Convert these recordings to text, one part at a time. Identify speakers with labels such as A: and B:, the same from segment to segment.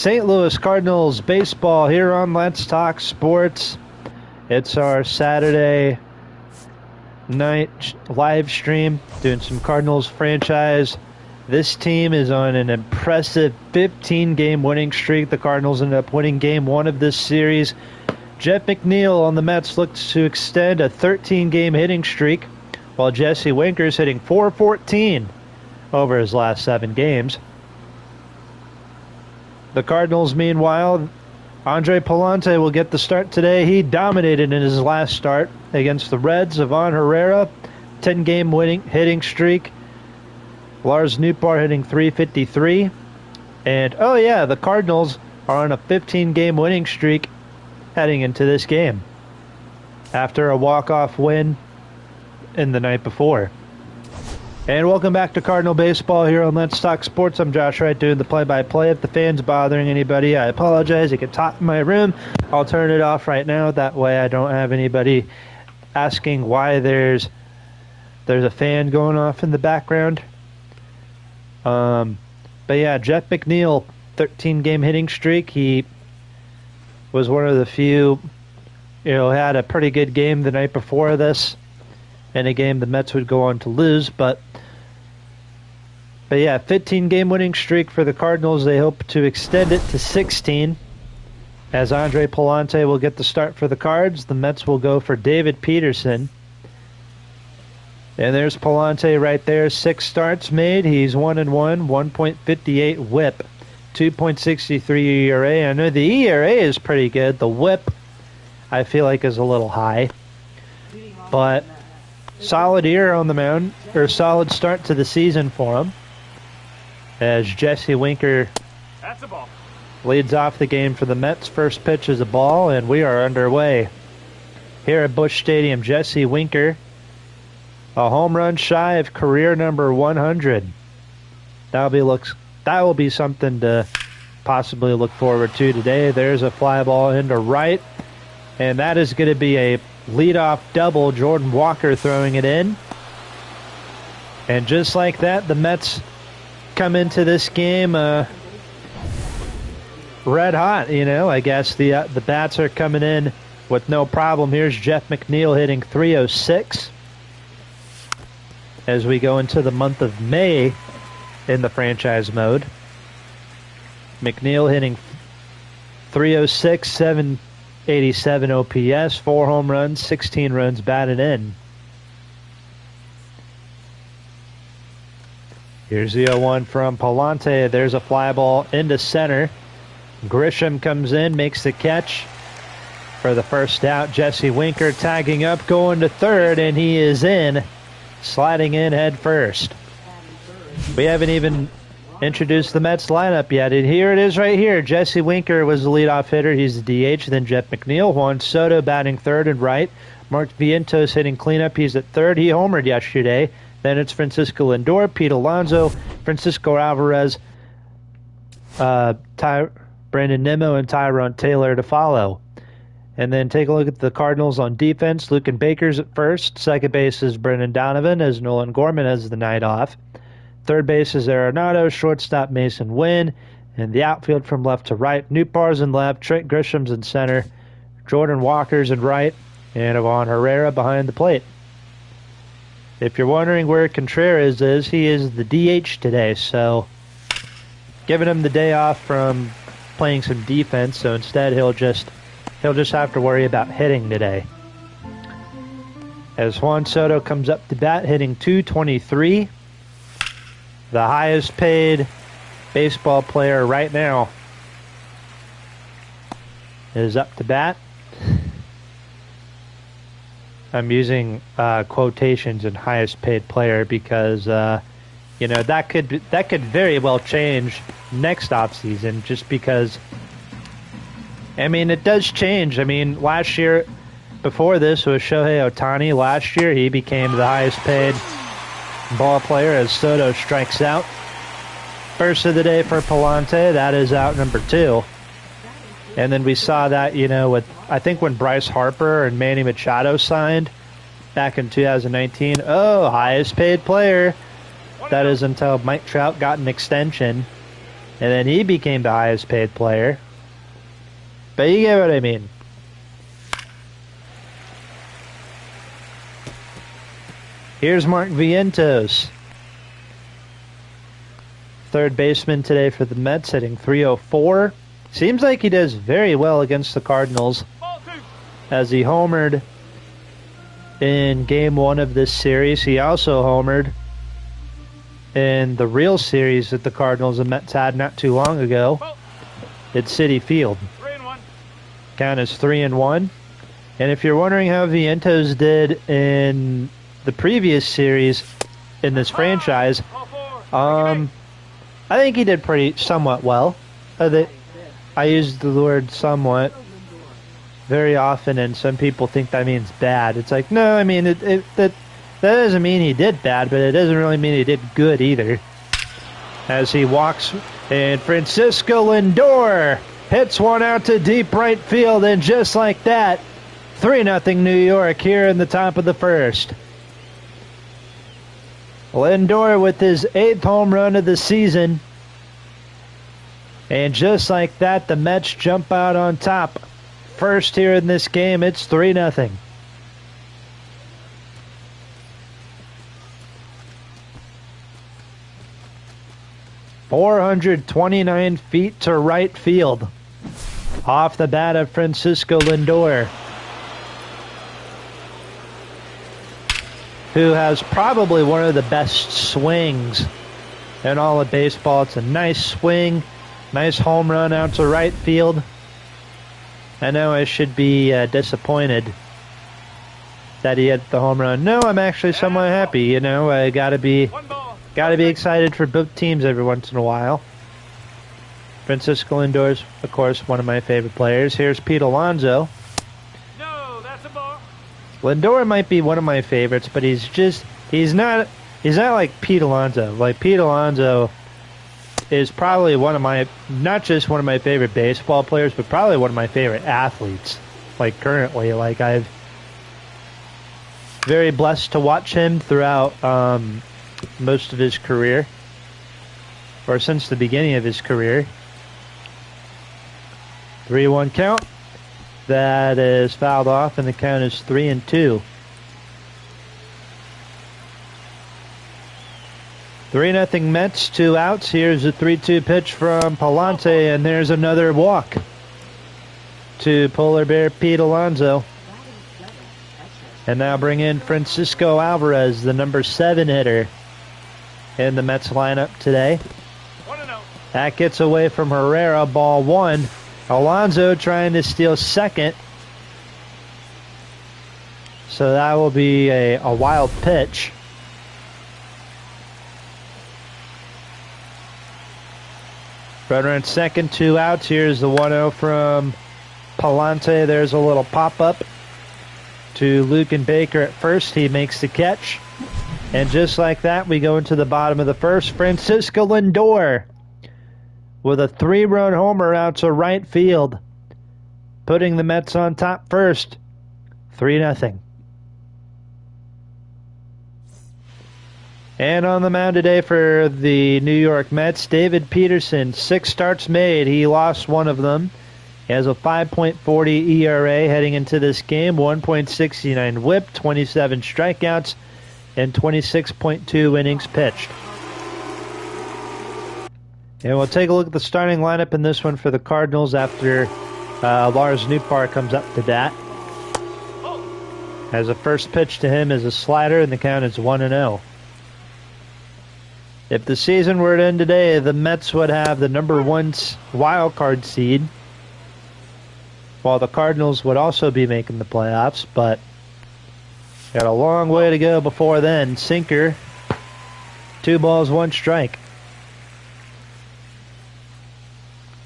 A: St. Louis Cardinals baseball here on Let's Talk Sports. It's our Saturday night live stream, doing some Cardinals franchise. This team is on an impressive 15-game winning streak. The Cardinals ended up winning game 1 of this series. Jeff McNeil on the Mets looks to extend a 13-game hitting streak, while Jesse Winker is hitting .414 over his last 7 games. The Cardinals, meanwhile, Andre Pallante will get the start today. He dominated in his last start against the Reds. Ivan Herrera, 10-game winning hitting streak. Lars Nootbaar hitting .353. And, oh yeah, the Cardinals are on a 15-game winning streak heading into this game after a walk-off win in the night before. And welcome back to Cardinal Baseball here on Let's Talk Sports. I'm Josh Wright doing the play-by-play. If the fan's bothering anybody, I apologize. You can talk in my room. I'll turn it off right now. That way I don't have anybody asking why there's a fan going off in the background. But yeah, Jeff McNeil, 13-game hitting streak. He was one of the few, had a pretty good game the night before this, in a game the Mets would go on to lose. But yeah, 15-game winning streak for the Cardinals. They hope to extend it to 16, as Andre Pallante will get the start for the Cards. The Mets will go for David Peterson. And there's Pallante right there. 6 starts made. He's 1-1, 1.58 WHIP, 2.63 ERA. I know the ERA is pretty good. The WHIP, I feel like, is a little high. But solid year on the mound, or solid start to the season for him, as Jesse Winker leads off the game for the Mets. First pitch is a ball, and we are underway here at Busch Stadium. Jesse Winker, a home run shy of career number 100. That will be something to possibly look forward to today. There's a fly ball into right, and that is going to be a leadoff double. Jordan Walker throwing it in. And just like that, the Mets come into this game red hot. I guess the bats are coming in with no problem. Here's Jeff McNeil hitting .306 as we go into the month of May in the franchise mode. McNeil hitting .306, 787 OPS, 4 home runs, 16 runs batted in. Here's the 0-1 from Pallante. There's a fly ball into center. Grisham comes in, makes the catch for the first out. Jesse Winker tagging up, going to third, and he is in, sliding in head first. We haven't even introduced the Mets lineup yet, and here it is right here. Jesse Winker was the leadoff hitter. He's the DH. Then Jeff McNeil. Juan Soto batting third and right. Mark Vientos hitting cleanup. He's at third. He homered yesterday. Then it's Francisco Lindor, Pete Alonso, Francisco Alvarez, Brandon Nimmo, and Tyrone Taylor to follow. And then take a look at the Cardinals on defense. Lucan Baker's at first. Second base is Brendan Donovan, as Nolan Gorman has the night off. Third base is Arenado, shortstop Mason Wynn, and the outfield from left to right. Nootbaar's in left, Trent Grisham's in center, Jordan Walker's in right, and Ivan Herrera behind the plate. If you're wondering where Contreras is, he is the DH today, so giving him the day off from playing some defense, so instead he'll just have to worry about hitting today. As Juan Soto comes up to bat, hitting .223. The highest paid baseball player right now is up to bat. I'm using quotations in highest paid player because that could very well change next offseason, just because it does change. Last year, before this, was Shohei Ohtani. Last year he became the highest paid ball player as Soto strikes out. First of the day for Pallante, that is out number 2. And then we saw that, I think when Bryce Harper and Manny Machado signed back in 2019, highest paid player. That is until Mike Trout got an extension. And then he became the highest paid player. But you get what I mean. Here's Mark Vientos. Third baseman today for the Mets, hitting .304. Seems like he does very well against the Cardinals, as he homered in Game 1 of this series. He also homered in the real series that the Cardinals and Mets had not too long ago at Citi Field.
B: 3-1.
A: Count is 3-1. And if you're wondering how Vientos did in the previous series in this franchise, I think he did somewhat well. I use the word somewhat very often, and some people think that means bad. It's like, no, I mean, that doesn't mean he did bad, but it doesn't really mean he did good either. As he walks, and Francisco Lindor hits one out to deep right field, and just like that, 3-0 New York here in the top of the first. Lindor with his 8th home run of the season. And just like that, the Mets jump out on top. First here in this game, it's 3-0. .429 feet to right field. Off the bat of Francisco Lindor, who has probably one of the best swings in all of baseball. It's a nice swing, nice home run out to right field. I know I should be disappointed that he hit the home run. No, I'm actually somewhat happy. You know, I gotta be excited for both teams every once in a while. Francisco Lindor's, of course, one of my favorite players. Here's Pete Alonso.
B: No, that's a ball.
A: Lindor might be one of my favorites, but he's not like Pete Alonso. Like, Pete Alonso is probably not just one of my favorite baseball players, but probably one of my favorite athletes. Like, currently, like, I've very blessed to watch him throughout most of his career, or since the beginning of his career. 3-1 count. That is fouled off, and the count is 3-2. 3-0 Mets, 2 outs. Here's a 3-2 pitch from Palante, and there's another walk to Polar Bear Pete Alonso. And now bring in Francisco Alvarez, the number 7 hitter in the Mets lineup today. That gets away from Herrera, ball 1. Alonso trying to steal second. So that will be a wild pitch. Runner at second, 2 outs. Here's the 1-0 from Palante. There's a little pop-up to Lucan Baker at first. He makes the catch. And just like that, we go into the bottom of the first. Francisco Lindor with a 3-run homer out to right field, putting the Mets on top first, 3-0. And on the mound today for the New York Mets, David Peterson, 6 starts made. He lost one of them. He has a 5.40 ERA heading into this game, 1.69 whip, 27 strikeouts, and 26.2 innings pitched. And we'll take a look at the starting lineup in this one for the Cardinals after Lars Nootbaar comes up to bat. As the first pitch to him is a slider, and the count is 1-0. If the season were to end today, the Mets would have the number 1 wild card seed, while the Cardinals would also be making the playoffs, but got a long way to go before then. Sinker, 2 balls, 1 strike.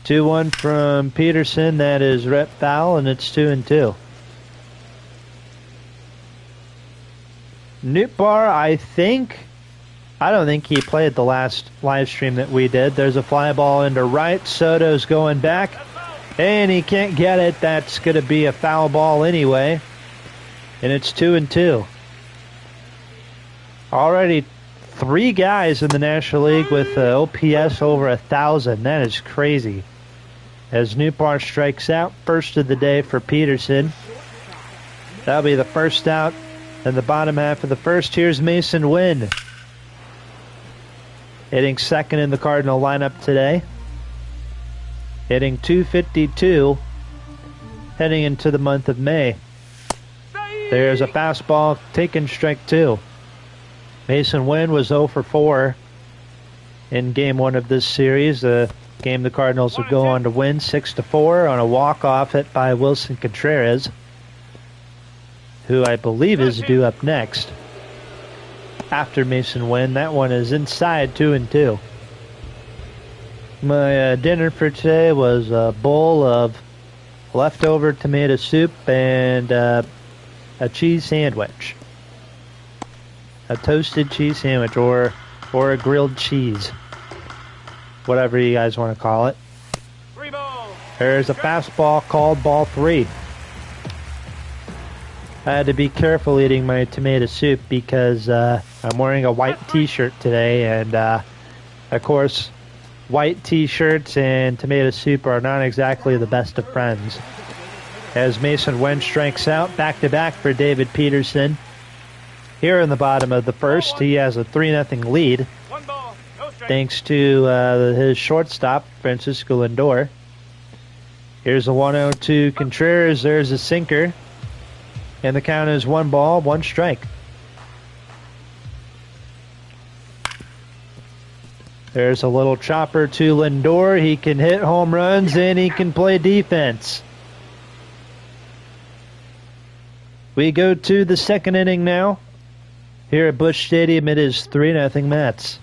A: 2-1 from Peterson. That is rep foul, and it's 2-2. Nootbaar, I don't think he played the last live stream that we did. There's a fly ball into right. Soto's going back, and he can't get it. That's going to be a foul ball anyway, and it's 2-2. Already 3 guys in the National League with OPS over 1,000. That is crazy. As Newpar strikes out, first of the day for Peterson. That'll be the first out in the bottom half of the first. Here's Mason Wynn, hitting second in the Cardinal lineup today. Hitting .252 heading into the month of May. There's a fastball taken, strike 2. Mason Wynn was 0 for 4 in Game 1 of this series. The game the Cardinals would go on to win 6-4 on a walk-off hit by Wilson Contreras, who I believe is due up next after Mason Wynn. That one is inside 2-2. My dinner for today was a bowl of leftover tomato soup and a cheese sandwich. A toasted cheese sandwich or a grilled cheese. Whatever you guys want to call it. There's a fastball called ball 3. I had to be careful eating my tomato soup because I'm wearing a white t-shirt today, and of course white t-shirts and tomato soup are not exactly the best of friends. As Mason Wynn strikes out, back-to-back for David Peterson. Here in the bottom of the first, he has a 3-0 lead, thanks to his shortstop, Francisco Lindor. Here's a 1-0 Contreras. There's a sinker, and the count is 1 ball, 1 strike. There's a little chopper to Lindor. He can hit home runs and he can play defense. We go to the second inning now. Here at Busch Stadium, it is 3-0 Mets.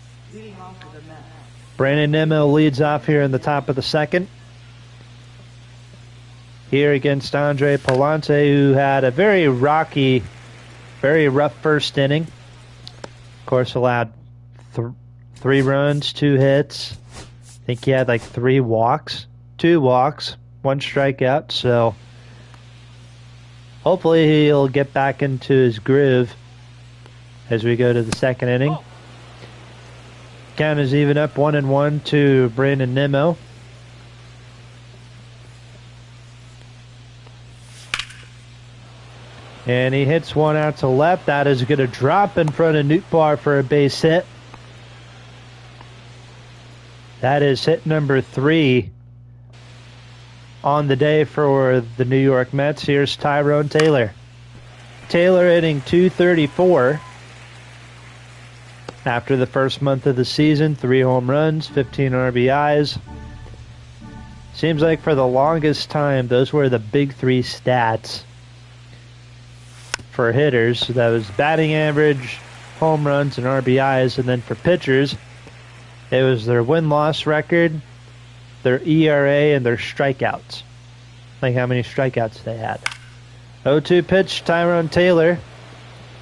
A: Brandon Nimmo leads off here in the top of the second. Here against Andre Palante, who had a very rocky, very rough first inning. Of course, allowed 3 runs, 2 hits. I think he had like 3 walks. 2 walks, 1 strikeout. So hopefully he'll get back into his groove as we go to the second inning. Count is even up 1-1 to Brandon Nimmo. And he hits one out to left. That is going to drop in front of Newtbar for a base hit. That is hit number 3 on the day for the New York Mets. Here's Tyrone Taylor. Taylor hitting .234 after the first month of the season. 3 home runs, 15 RBIs. Seems like for the longest time, those were the big 3 stats for hitters. So that was batting average, home runs, and RBIs. And then for pitchers, it was their win-loss record, their ERA, and their strikeouts. Like how many strikeouts they had. 0-2 pitch, Tyrone Taylor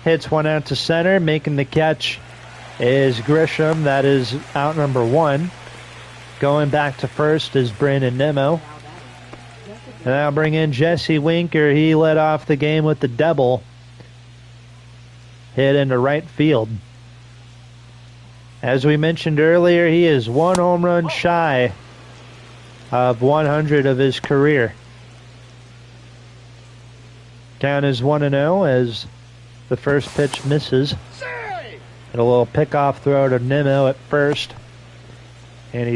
A: hits one out to center. Making the catch is Grisham. That is out number 1. Going back to first is Brandon Nimmo. And I'll bring in Jesse Winker. He led off the game with the double. Hit into right field. As we mentioned earlier, he is 1 home run shy of 100 of his career. Count is 1-0 as the first pitch misses. And a little pickoff throw to Nimmo at first. And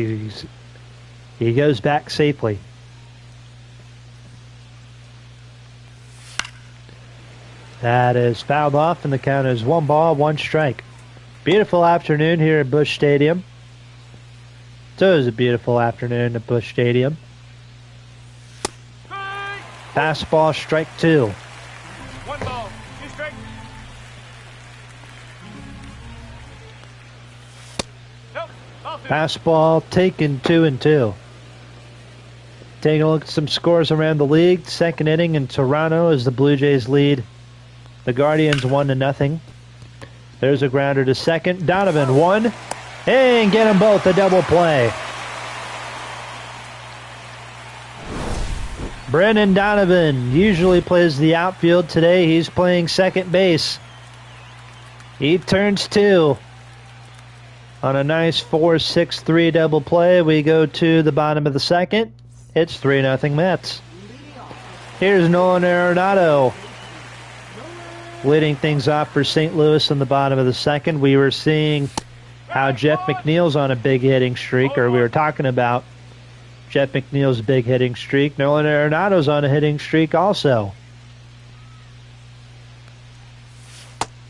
A: he goes back safely. That is fouled off, and the count is 1 ball, 1 strike. Beautiful afternoon here at Busch Stadium. It's always a beautiful afternoon at Busch Stadium. Fastball, strike 2.
B: 1 ball, 2 strikes. Nope, ball 2.
A: Fastball taken 2-2. Taking a look at some scores around the league. Second inning in Toronto as the Blue Jays lead the Guardians 1-0. There's a grounder to second. Donovan 1. And get them both a double play. Brendan Donovan usually plays the outfield. Today he's playing second base. He turns 2. On a nice 4-6-3 double play, we go to the bottom of the second. It's 3-0 Mets. Here's Nolan Arenado leading things off for St. Louis in the bottom of the second. We were seeing how Jeff McNeil's on a big hitting streak, or we were talking about Jeff McNeil's big hitting streak. Nolan Arenado's on a hitting streak also.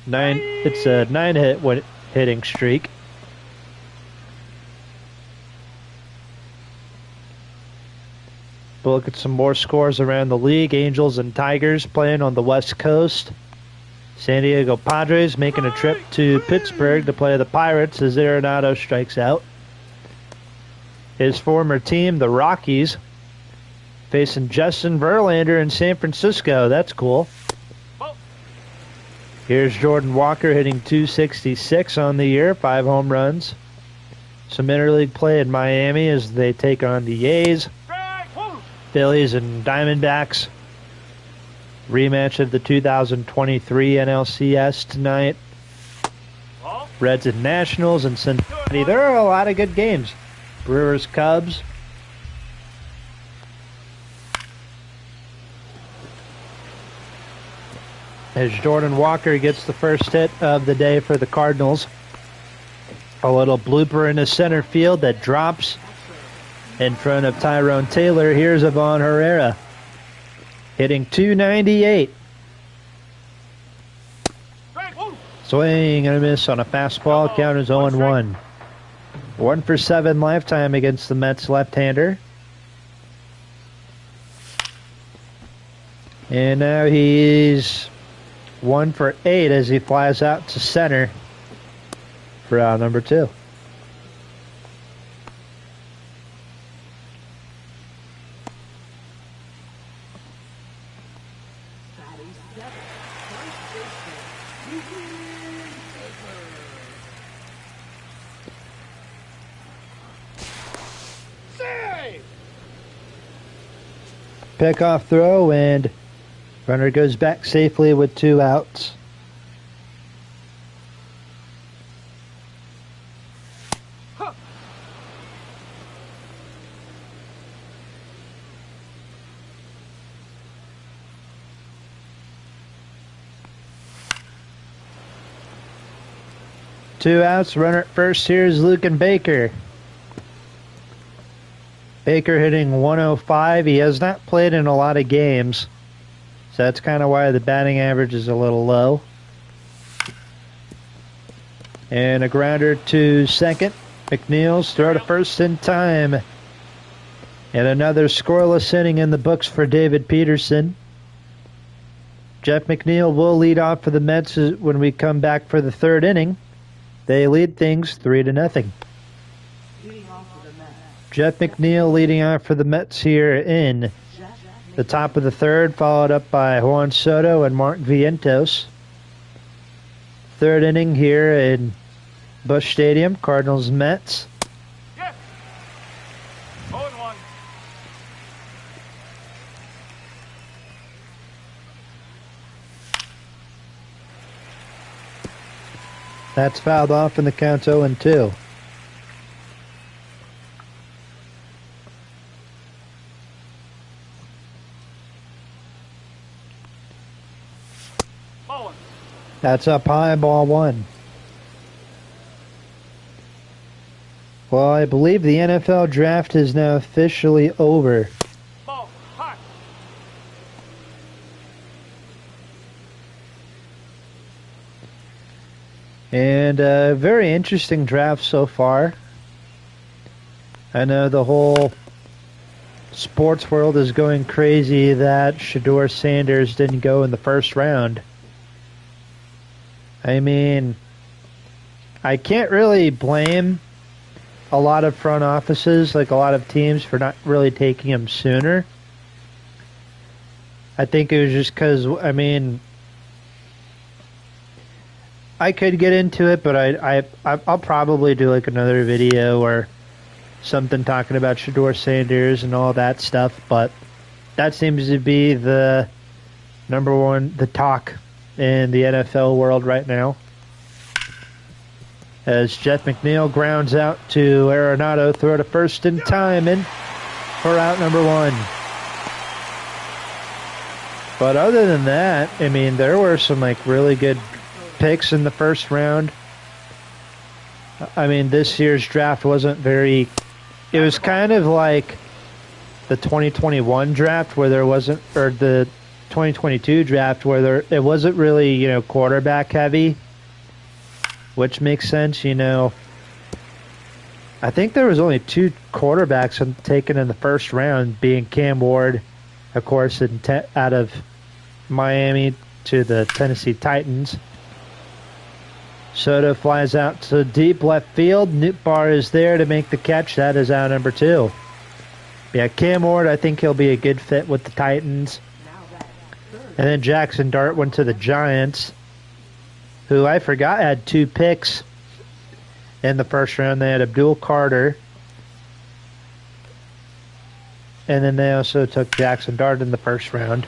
A: It's a 9-hit hitting streak. We'll look at some more scores around the league. Angels and Tigers playing on the West Coast. San Diego Padres making a trip to Pittsburgh to play the Pirates as Arenado strikes out. His former team, the Rockies, facing Justin Verlander in San Francisco. That's cool. Here's Jordan Walker hitting .266 on the year, 5 home runs. Some interleague play in Miami as they take on the A's, Phillies, and Diamondbacks. Rematch of the 2023 NLCS tonight. Reds and Nationals in Cincinnati. There are a lot of good games. Brewers, Cubs. As Jordan Walker gets the first hit of the day for the Cardinals. A little blooper in the center field that drops in front of Tyrone Taylor. Here's Ivan Herrera hitting .298. Swing and a miss on a fastball. Count is 0-1. 1 for 7 lifetime against the Mets left-hander. And now he's 1 for 8 as he flies out to center for out number 2. Pickoff throw, and runner goes back safely with 2 outs. Two outs, runner at first. Here's Lucan Baker. Baker hitting 105. He has not played in a lot of games, so that's kind of why the batting average is a little low. And a grounder to second. McNeil's throw to first in time. And another scoreless inning in the books for David Peterson. Jeff McNeil will lead off for the Mets when we come back for the third inning. They lead things 3-0. Jeff McNeil leading off for the Mets here in the top of the third, followed up by Juan Soto and Mark Vientos. Third inning here in Busch Stadium, Cardinals Mets.
B: Yes. 0-1.
A: That's fouled off in the count 0-2. That's up high, ball 1. Well, I believe the NFL draft is now officially over.
B: Ball high.
A: And a very interesting draft so far. I know the whole sports world is going crazy that Shedeur Sanders didn't go in the first round. I mean, I can't really blame a lot of front offices, like a lot of teams, for not really taking him sooner. I think it was just because, I mean, I could get into it, but I'll probably do like another video or something talking about Shedeur Sanders and all that stuff, but that seems to be the number one, the talk in the NFL world right now. as Jeff McNeil grounds out to Arenado, throw to first in time, and for out number 1. But other than that, I mean, there were some like really good picks in the first round. I mean, this year's draft wasn't very... It was kind of like the 2021 draft where there wasn't... Or the 2022 draft where it wasn't really, quarterback heavy. Which makes sense, I think there was only 2 quarterbacks taken in the first round, being Cam Ward, of course, out of Miami to the Tennessee Titans. Soto flies out to deep left field. Nootbaar is there to make the catch. That is out number 2. Yeah, Cam Ward, I think he'll be a good fit with the Titans. And then Jackson Dart went to the Giants, who I forgot had 2 picks in the first round. They had Abdul Carter. And then they also took Jackson Dart in the first round.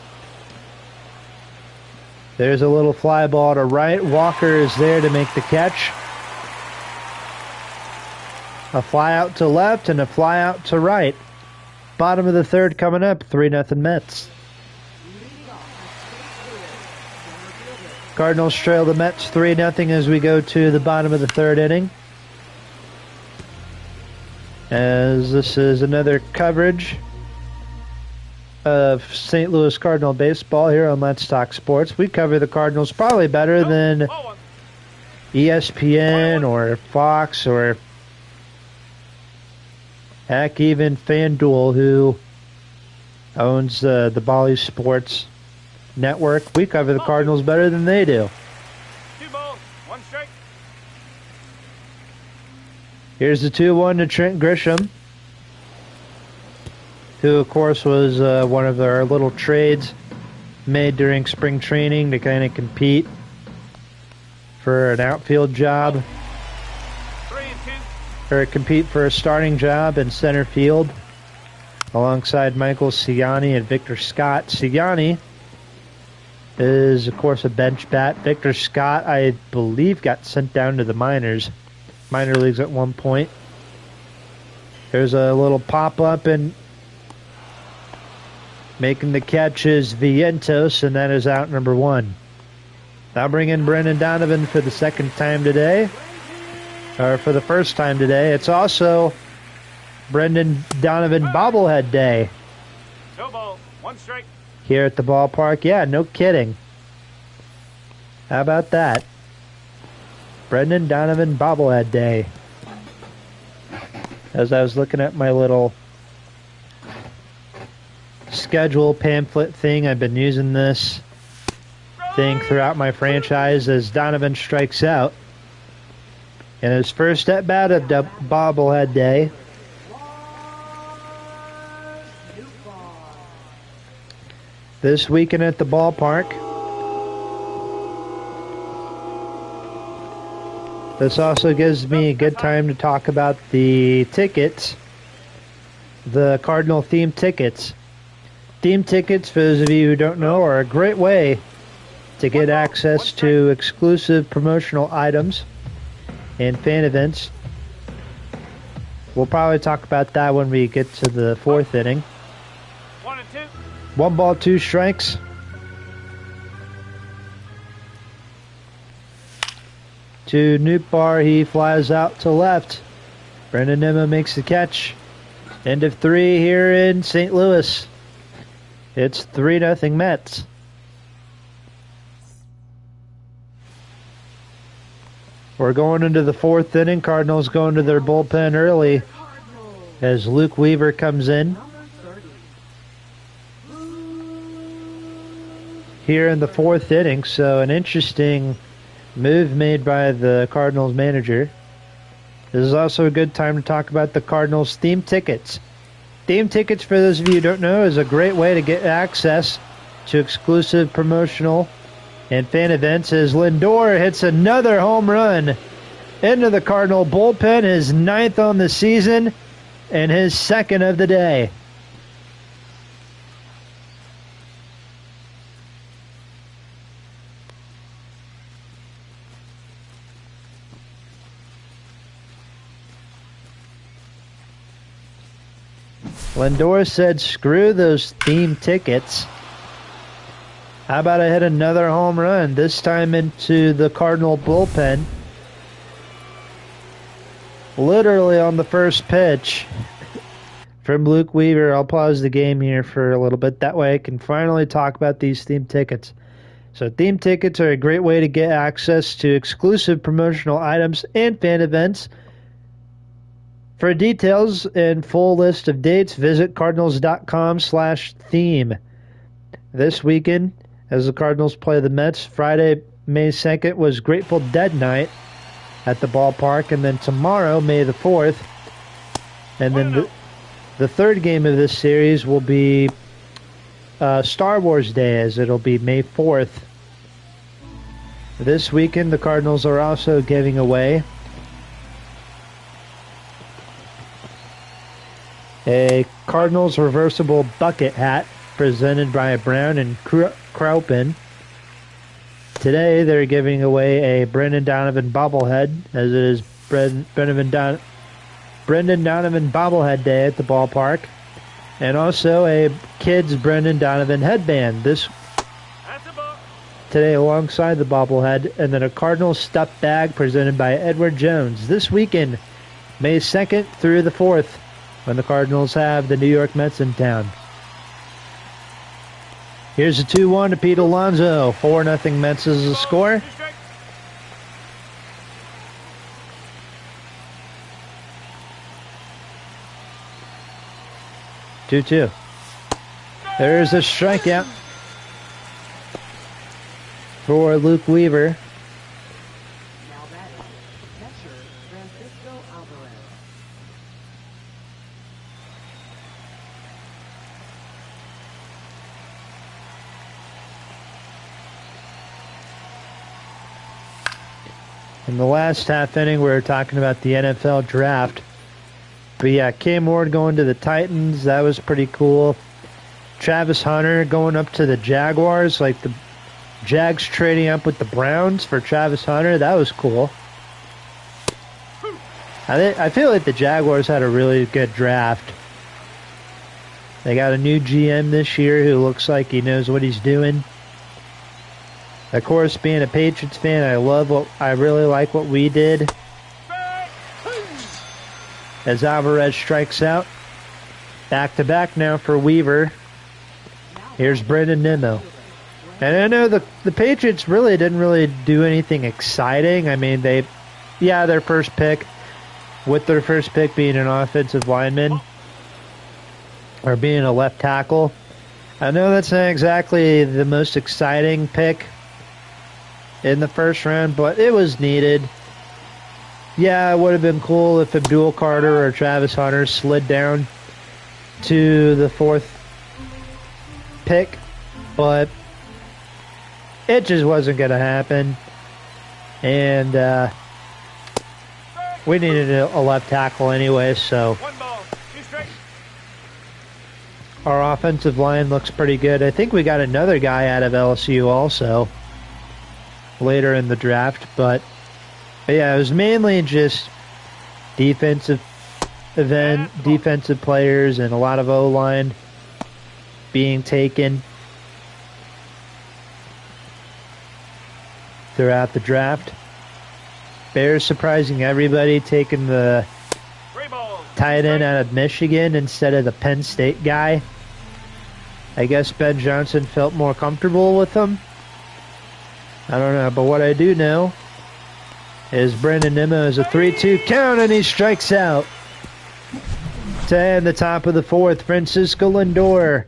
A: There's a little fly ball to right. Walker is there to make the catch. A fly out to left and a fly out to right. Bottom of the third coming up, 3-0 Mets. Cardinals trail the Mets 3-0 as we go to the bottom of the third inning. As this is another coverage of St. Louis Cardinal baseball here on Let's Talk Sports. We cover the Cardinals probably better than ESPN or Fox or heck, even FanDuel, who owns the Bally Sports Network. We cover the Cardinals better than they do.
B: 2 balls, 1 strike.
A: Here's the 2-1 to Trent Grisham, who, of course, was one of our little trades made during spring training to kind of compete for an outfield job.
B: 3-2.
A: Or compete for a starting job in center field alongside Michael Ciani and Victor Scott. Ciani is, of course, a bench bat. Victor Scott, I believe, got sent down to the minor leagues at one point. There's a little pop-up, and making the catch is Vientos, and that is out number 1. Now bring in Brendan Donovan for the second time today. Or for the first time today. It's also Brendan Donovan bobblehead day.
B: 2 balls, 1 strike.
A: Here at the ballpark. Yeah, no kidding. How about that? Brendan Donovan bobblehead day. As I was looking at my little schedule pamphlet thing, I've been using this thing throughout my franchise as Donovan strikes out. In his first at-bat of the bobblehead day. This weekend at the ballpark. This also gives me a good time to talk about the tickets. The Cardinal themed tickets. Themed tickets, for those of you who don't know, are a great way to get access to exclusive promotional items and fan events. We'll probably talk about that when we get to the 4th inning.
B: 1-2.
A: 1 ball, 2 strikes. To Nootbaar, he flies out to left. Brendan Nimmo makes the catch. End of 3 here in St. Louis. It's 3-0 Mets. We're going into the 4th inning. Cardinals going to their bullpen early as Luke Weaver comes in. Here in the 4th inning, so an interesting move made by the Cardinals manager. This is also a good time to talk about the Cardinals theme tickets. Theme tickets, for those of you who don't know, is a great way to get access to exclusive promotional and fan events as Lindor hits another home run into the Cardinal bullpen, his 9th on the season and his 2nd of the day. Lindor said, screw those theme tickets. How about I hit another home run, this time into the Cardinal bullpen? Literally on the first pitch from Luke Weaver. I'll pause the game here for a little bit. That way I can finally talk about these theme tickets. So theme tickets are a great way to get access to exclusive promotional items and fan events. For details and full list of dates, visit cardinals.com/theme. This weekend, as the Cardinals play the Mets, Friday, May 2nd, was Grateful Dead night at the ballpark. And then tomorrow, May the 4th, and then the third game of this series will be Star Wars Day, as it'll be May 4th. This weekend, the Cardinals are also giving away a Cardinals reversible bucket hat presented by Brown and Crouppen. Today, they're giving away a Brendan Donovan bobblehead, as it is Brendan Donovan bobblehead day at the ballpark, and also a kids Brendan Donovan headband today alongside the bobblehead, and then a Cardinals stuffed bag presented by Edward Jones. This weekend, May 2nd through the 4th, when the Cardinals have the New York Mets in town. Here's a 2-1 to Pete Alonso. 4-0 Mets is the score. Two. There's a strikeout for Luke Weaver. In the last half inning, we were talking about the NFL draft. But yeah, Cam Ward going to the Titans, that was pretty cool. Travis Hunter going up to the Jaguars, like the Jags trading up with the Browns for Travis Hunter, that was cool. I feel like the Jaguars had a really good draft. They got a new GM this year who looks like he knows what he's doing. Of course, being a Patriots fan, I really like what we did. As Alvarez strikes out. Back-to-back now for Weaver. Here's Brendan Nimmo. And I know the Patriots didn't do anything exciting. I mean, their first pick, with their first pick being an offensive lineman, or being a left tackle. I know that's not exactly the most exciting pick in the first round, but it was needed. Yeah, it would have been cool if Abdul Carter or Travis Hunter slid down to the 4th pick, but it just wasn't going to happen. And we needed a left tackle anyway, so our offensive line looks pretty good. I think we got another guy out of LSU also later in the draft, but yeah, it was mainly just defensive players and a lot of O-line being taken throughout the draft. Bears surprising everybody, taking the tight end out of Michigan instead of the Penn State guy. I guess Ben Johnson felt more comfortable with him. I don't know, but what I do know is Brendan Nimmo is a 3-2 count, and he strikes out. To end the top of the 4th, Francisco Lindor,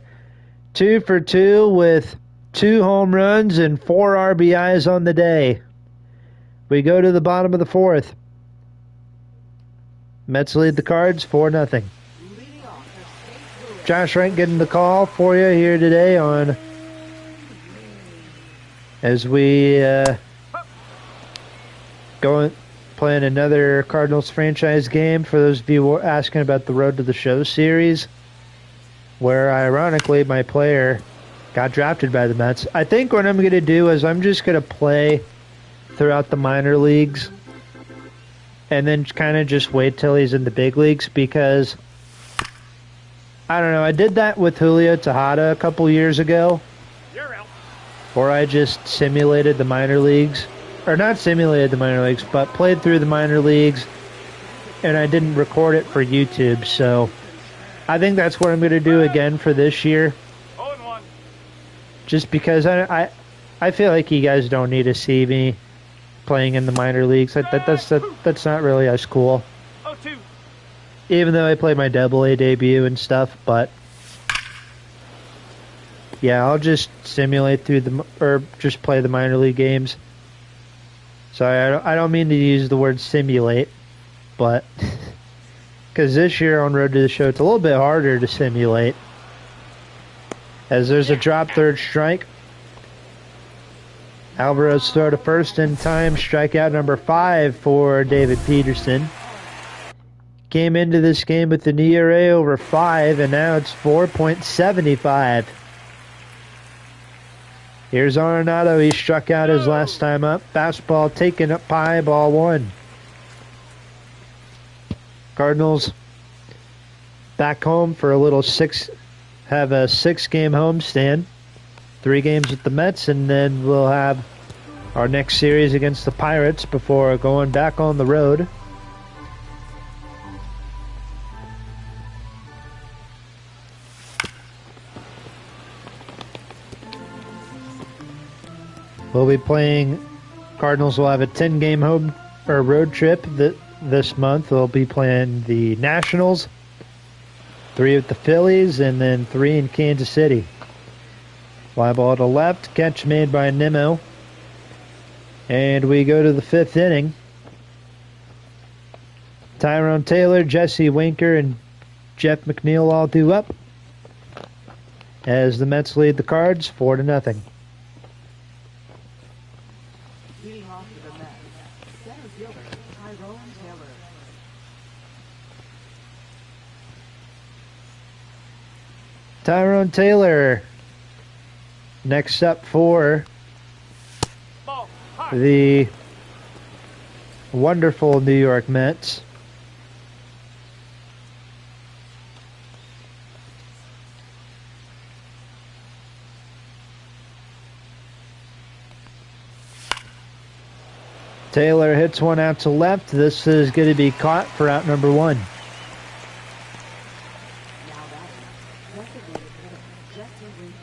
A: 2 for 2 with 2 home runs and 4 RBIs on the day. We go to the bottom of the 4th. Mets lead the Cards 4-0. Josh Rank getting the call for you here today on as we playing another Cardinals franchise game. For those of you asking about the Road to the Show series, where ironically my player got drafted by the Mets. I think what I'm going to do is I'm just going to play throughout the minor leagues and then kind of just wait till he's in the big leagues, because I don't know. I did that with Julio Tejada a couple years ago,
B: You're out.
A: where I just simulated the minor leagues. Or not simulated the minor leagues, but played through the minor leagues, and I didn't record it for YouTube, so I think that's what I'm going to do again for this year.
B: 0-1.
A: Just because I feel like you guys don't need to see me playing in the minor leagues. That's not really as cool.
B: 0-2.
A: Even though I played my AA debut and stuff, but yeah, I'll just simulate or just play the minor league games. Sorry, I don't mean to use the word simulate, but because this year on Road to the Show, it's a little bit harder to simulate, as there's a drop third strike. Alvarez throw to first in time, strikeout number 5 for David Peterson. Came into this game with an ERA over 5, and now it's 4.75. Here's Arenado. He struck out his last time up. Fastball taken up high, ball 1. Cardinals back home for a little have a 6-game homestand. 3 games with the Mets, and then we'll have our next series against the Pirates before going back on the road. We'll be playing. Cardinals will have a 10-game home or road trip this month. We'll be playing the Nationals, 3 with the Phillies, and then 3 in Kansas City. Fly ball to left, catch made by Nimmo. And we go to the 5th inning. Tyrone Taylor, Jesse Winker, and Jeff McNeil all due up, as the Mets lead the Cards 4-0.
C: Leading off for the Mets, center fielder Tyrone Taylor.
A: Tyrone Taylor next up for
B: Ball. High.
A: the wonderful New York Mets. Taylor hits one out to left. This is going to be caught for out number 1.
C: Now batting, designated hitter Jesse Winker.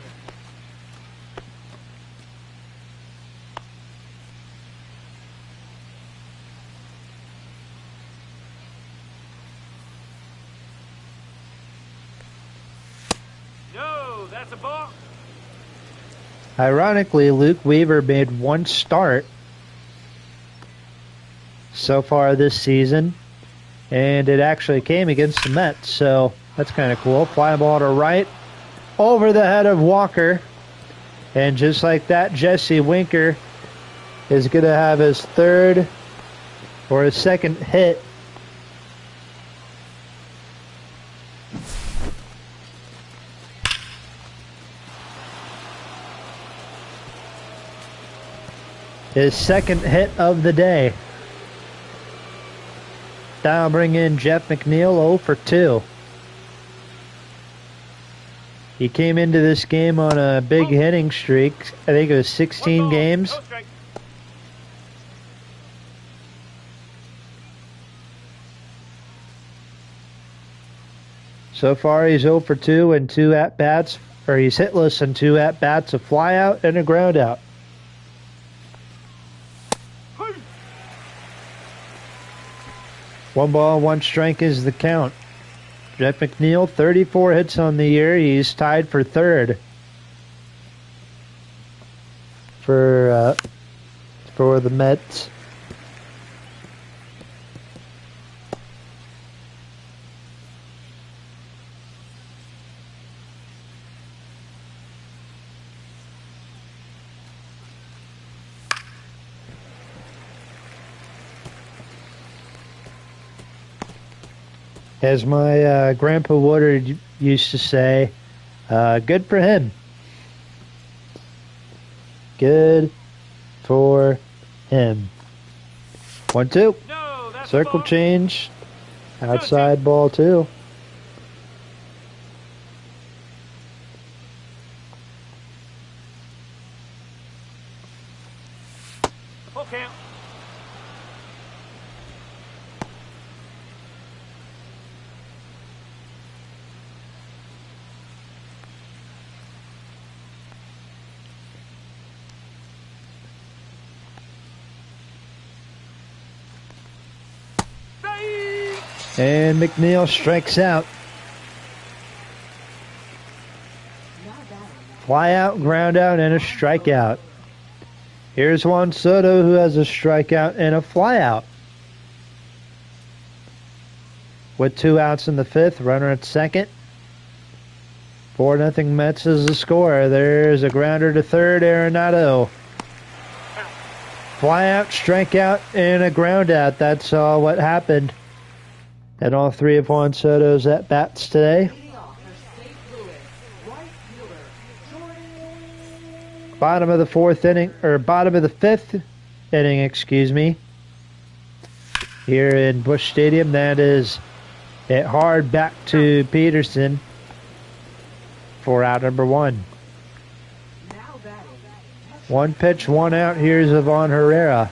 B: No, that's a ball.
A: Ironically, Luke Weaver made 1 start so far this season, and it actually came against the Mets, so that's kind of cool. Fly ball to right, over the head of Walker, and just like that, Jesse Winker is going to have his 3rd or his 2nd hit. His 2nd hit of the day. That'll bring in Jeff McNeil 0 for 2. He came into this game on a big hitting streak. I think it was 16 games.
B: No strike.
A: So far, he's 0 for 2 and 2 at-bats, or he's hitless and 2 at-bats, a fly-out and a ground-out.
B: Hey.
A: 1 ball, 1 strike is the count. Jeff McNeil, 34 hits on the year. He's tied for 3rd for the Mets. As my Grandpa Woodard used to say, good for him. Good for him. 1-2.
B: No, that's a
A: Circle
B: ball.
A: change. Outside ball 2.
B: Full count.
A: And McNeil strikes out. Fly out, ground out, and a strikeout. Here's Juan Soto, who has a strikeout and a flyout. With 2 outs in the 5th, runner at second. 4-0 Mets is the score. There's a grounder to third, Arenado. Flyout, strikeout, and a ground out. That's what happened. And all 3 of Juan Soto's at-bats today. Bottom of the 4th inning, or bottom of the 5th inning, excuse me. Here in Busch Stadium, that is hit hard back to Peterson for out number 1. 1 pitch, 1 out. Here's Ivan Herrera.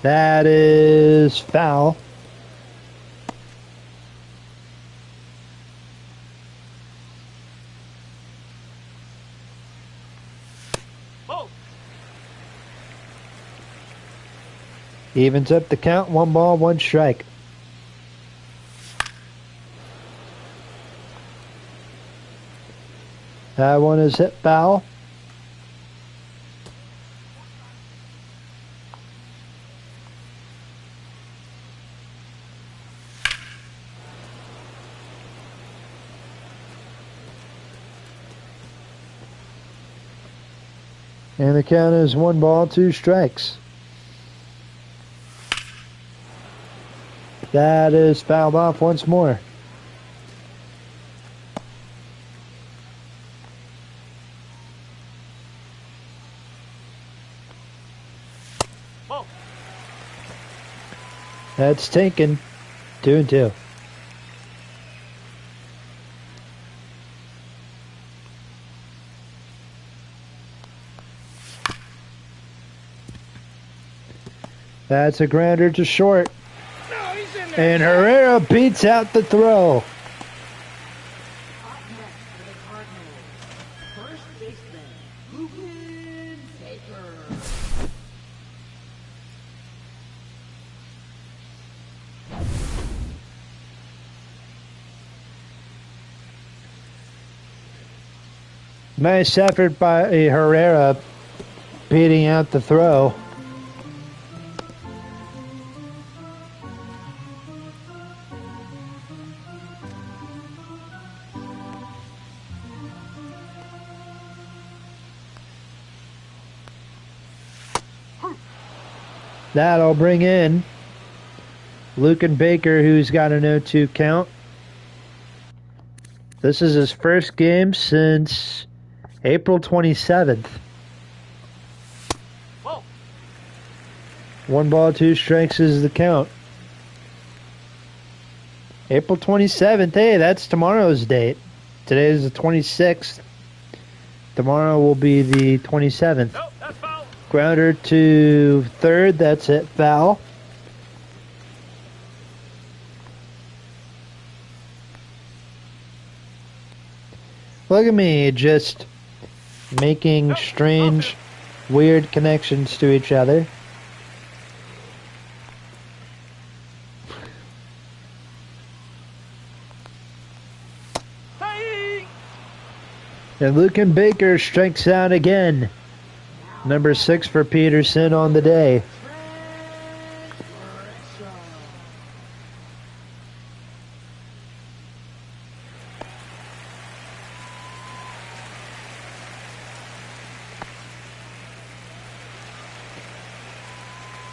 A: That is foul. Evens up the count. 1 ball, 1 strike. That one is hit foul. And the count is 1 ball, 2 strikes. That is fouled off once more.
B: Whoa.
A: That's taken. 2-2. That's a grounder to short.
B: No, he's in there.
A: And Herrera beats out the throw.
C: Up next for the Cardinals, first baseman, Ruben Baker.
A: Nice effort by Herrera beating out the throw. That'll bring in Lucan Baker, who's got an 0-2 count. This is his first game since April 27th.
B: Whoa.
A: 1 ball, 2 strikes is the count. April 27th. Hey, that's tomorrow's date. Today is the 26th. Tomorrow will be the 27th.
B: Nope, that's foul.
A: Grounder to third. That's it. Foul. Look at me, just making strange, weird connections to each other.
B: Hey.
A: And Lucan Baker strikes out again. Number 6 for Peterson on the day.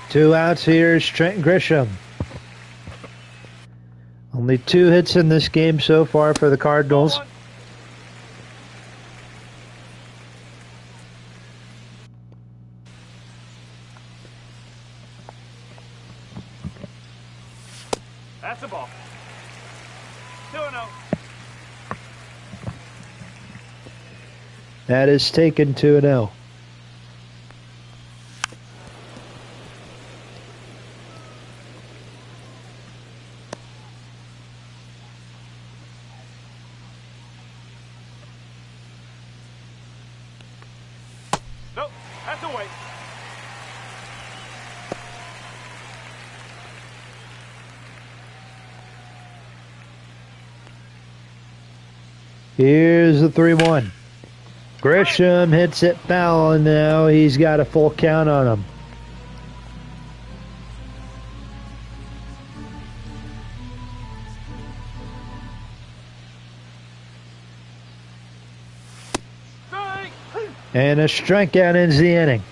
A: Two outs here is Trent Grisham. Only 2 hits in this game so far for the Cardinals.
B: That's the ball. 2-0.
A: That is taken 2-0.
B: Nope, that's away.
A: Here's the 3-1. Grisham hits it foul, and now he's got a full count on him.
B: Strike!
A: And a strikeout ends the inning.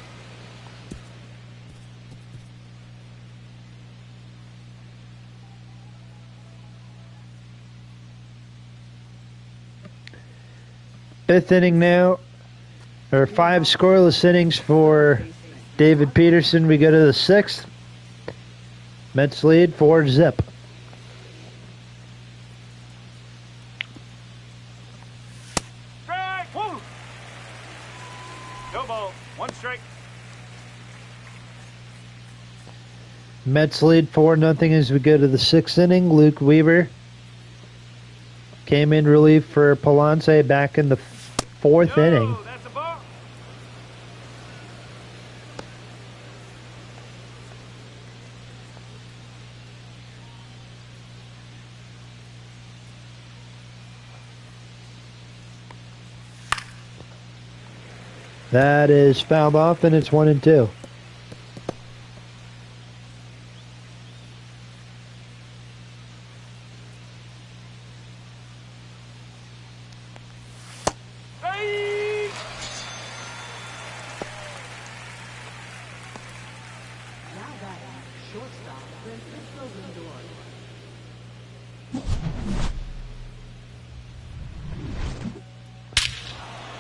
A: Fifth inning now. There are 5 scoreless innings for David Peterson. We go to the 6th. Mets lead 4-0.
B: Strike! Woo! No ball. 1 strike.
A: Mets lead 4-0 as we go to the 6th inning. Luke Weaver came in relief for Palance back in the 4th inning.
B: That's a ball.
A: That is fouled off, and it's 1-2.
B: Strike!
C: Now batting, shortstop Francisco Lindor.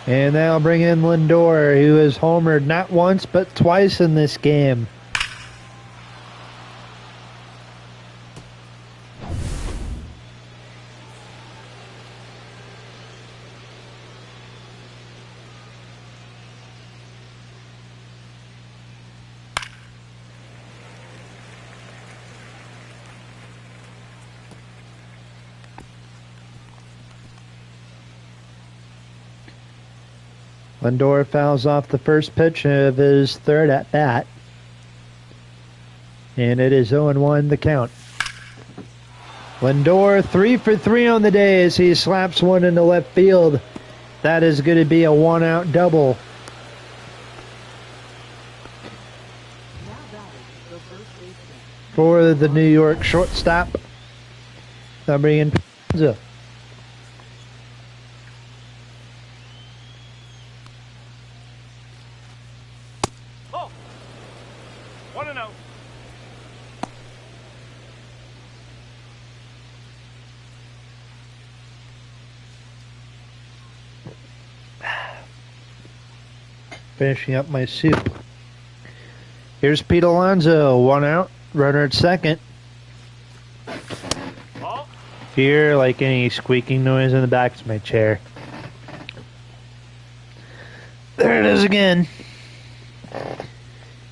A: And they'll bring in Lindor, who has homered not once but twice in this game. Lindor fouls off the first pitch of his 3rd at bat. And it is 0-1 the count. Lindor 3 for 3 on the day as he slaps one into left field. That is going to be a 1-out double.
C: Now batting, the first baseman.
A: For the New York shortstop. They'll bring in Pizza.
B: Ball. 1-0.
A: Finishing up my soup. Here's Pete Alonso, 1 out, runner at second.
B: Ball.
A: Hear like any squeaking noise in the back, it's my chair. There it is again.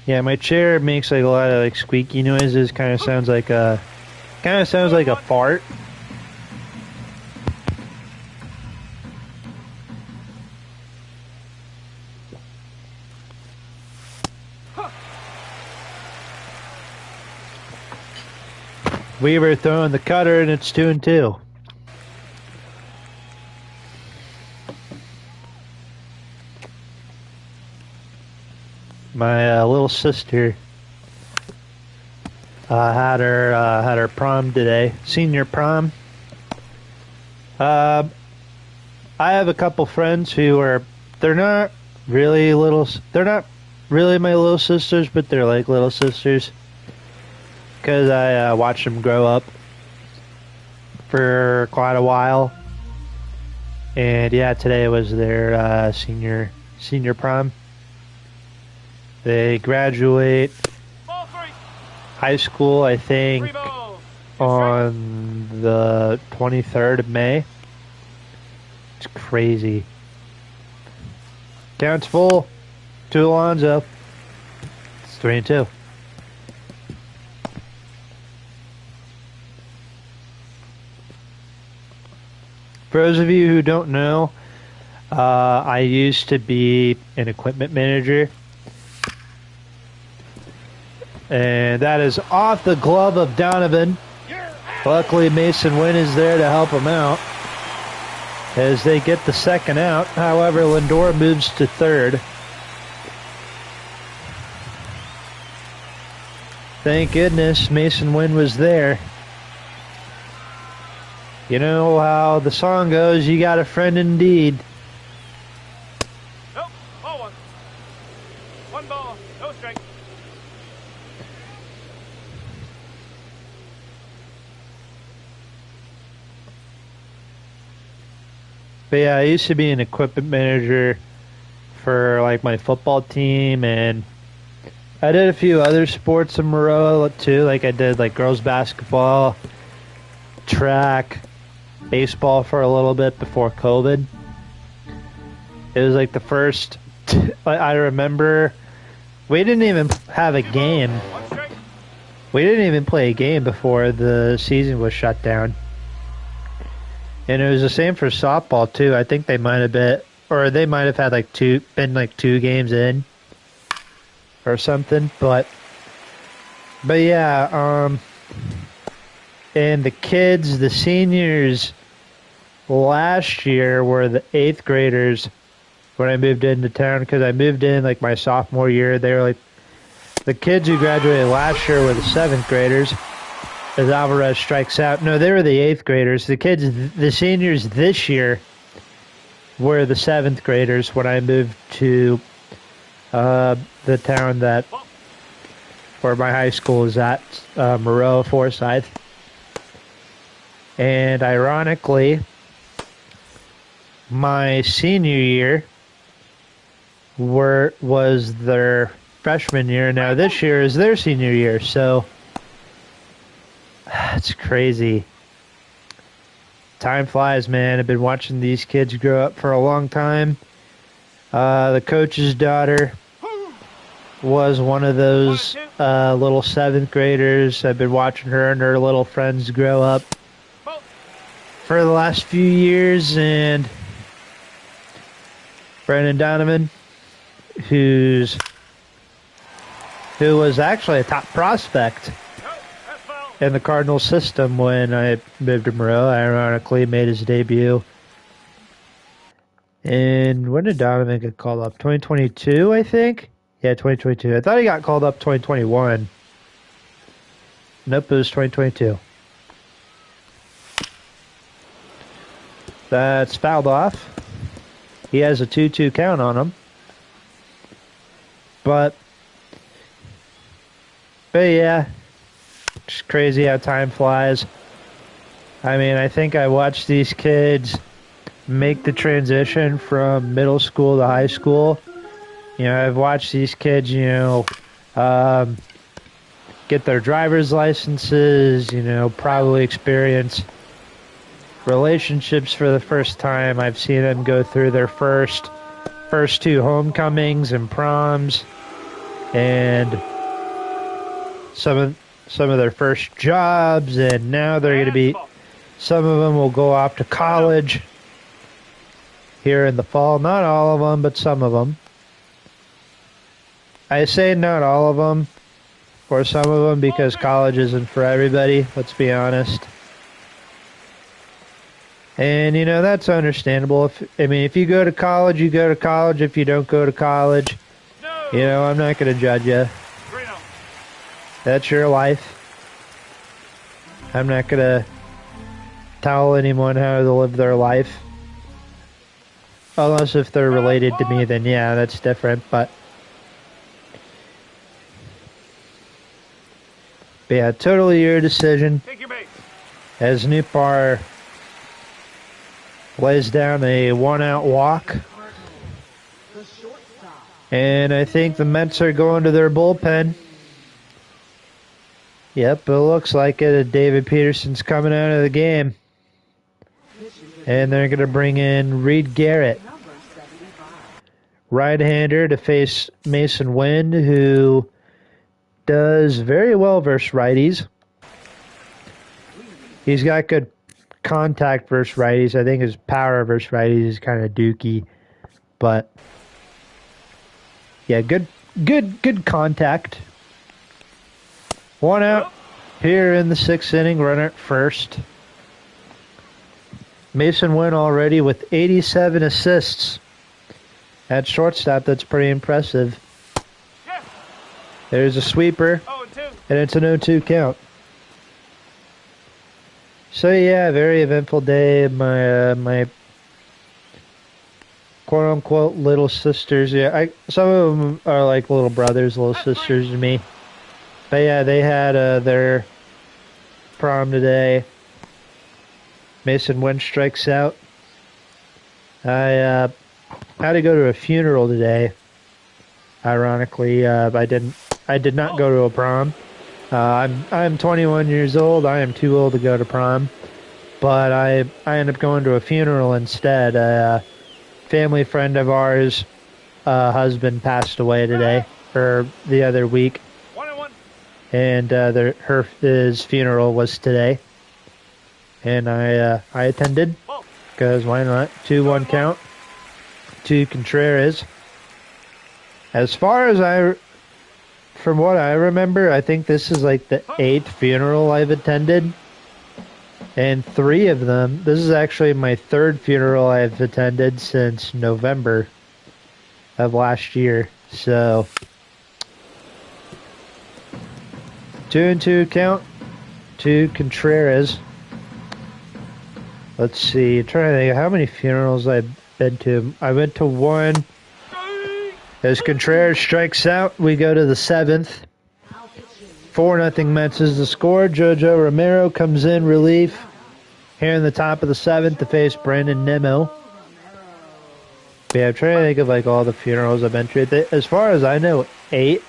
A: Yeah, my chair makes like a lot of like squeaky noises. Kind of sounds like a fart. Weaver throwing the cutter, and it's 2-2. My little sister had her prom today, senior prom. I have a couple friends who they're not really my little sisters, but they're like little sisters. Because I watched them grow up for quite a while, and yeah, today was their senior prom. They graduate
B: Ball 3.
A: high school, I
B: 3
A: think,
B: balls.
A: on the 23rd of May. It's crazy. Counts full to Alonso. It's 3-2. For those of you who don't know, I used to be an equipment manager. And that is off the glove of Donovan. Luckily, Mason Wynn is there to help him out as they get the second out. However, Lindor moves to third. Thank goodness Mason Wynn was there. You know how the song goes, you got a friend indeed.
B: Nope. Ball one. One ball. No strike.
A: But yeah, I used to be an equipment manager for like my football team, and I did a few other sports in Maroa too. Like I did like girls basketball, track, baseball for a little bit before COVID. It was like the first, I remember we didn't even have a game.
B: One strike.
A: We didn't even play a game before the season was shut down. And it was the same for softball too. I think they might have been, or they might have had like two games in or something. But yeah, and the kids, the seniors last year were the 8th graders when I moved into town, because I moved in like my sophomore year. They were like, the kids who graduated last year were the 7th graders. As Alvarez strikes out. No, they were the 8th graders. The seniors this year were the 7th graders when I moved to the town where my high school is at, Maroa, Forsyth. And ironically, my senior year was their freshman year. Now this year is their senior year, so it's crazy. Time flies, man. I've been watching these kids grow up for a long time. The coach's daughter was one of those little 7th graders. I've been watching her and her little friends grow up for the last few years. And Brandon Donovan, who was actually a top prospect in the Cardinals system when I moved to Maroa, ironically made his debut. And when did Donovan get called up? 2022, I think? Yeah, 2022. I thought he got called up 2021. Nope, it was 2022. That's fouled off. He has a 2-2 count on him. But yeah. It's crazy how time flies. I mean, I think I watched these kids make the transition from middle school to high school. You know, I've watched these kids, get their driver's licenses, probably experience relationships for the first time. I've seen them go through their first 2 homecomings and proms, and some of their first jobs, and now they're going to be, some of them will go off to college here in the fall. Not all of them, but some of them. I say not all of them, or some of them, because college isn't for everybody, let's be honest. And, that's understandable. If you go to college, you go to college. If you don't go to college, I'm not going to judge you. That's your life. I'm not going to tell anyone how to live their life. Unless if they're related to me, then yeah, that's different. But yeah, totally your decision.
B: Take your bait.
A: As Nupar lays down a 1-out walk. And I think the Mets are going to their bullpen. Yep, it looks like it. David Peterson's coming out of the game. And they're going to bring in Reed Garrett. right-hander to face Mason Wynn, who does very well versus righties. He's got good contact versus righties. I think his power versus righties is kind of dookie, but yeah, good contact. One out here in the 6th inning, runner at first. Mason Wynn already with 87 assists at shortstop. That's pretty impressive. There's a sweeper, and it's an 0-2 count. So yeah, very eventful day. My quote-unquote little sisters. Yeah, some of them are like little brothers, little sisters to me. But yeah, they had their prom today. Mason Wynn strikes out. I had to go to a funeral today. Ironically, I did not go to a prom. I'm 21 years old. I am too old to go to prom, but I ended up going to a funeral instead. A family friend of ours, husband passed away today, or the other week, and his funeral was today, and I attended because why not? 2-1 count to Contreras. As far as from what I remember, I think this is like the 8th funeral I've attended. And 3 of them, this is actually my 3rd funeral I've attended since November of last year. So, 2-2 count to Contreras. Let's see, I'm trying to think how many funerals I've been to. I went to one. As Contreras strikes out, we go to the 7th. 4-0 Mets is the score. Jojo Romero comes in relief here in the top of the 7th to face Brandon Nimmo. Yeah, I'm trying to think of like all the funerals I've been to. As far as I know, 8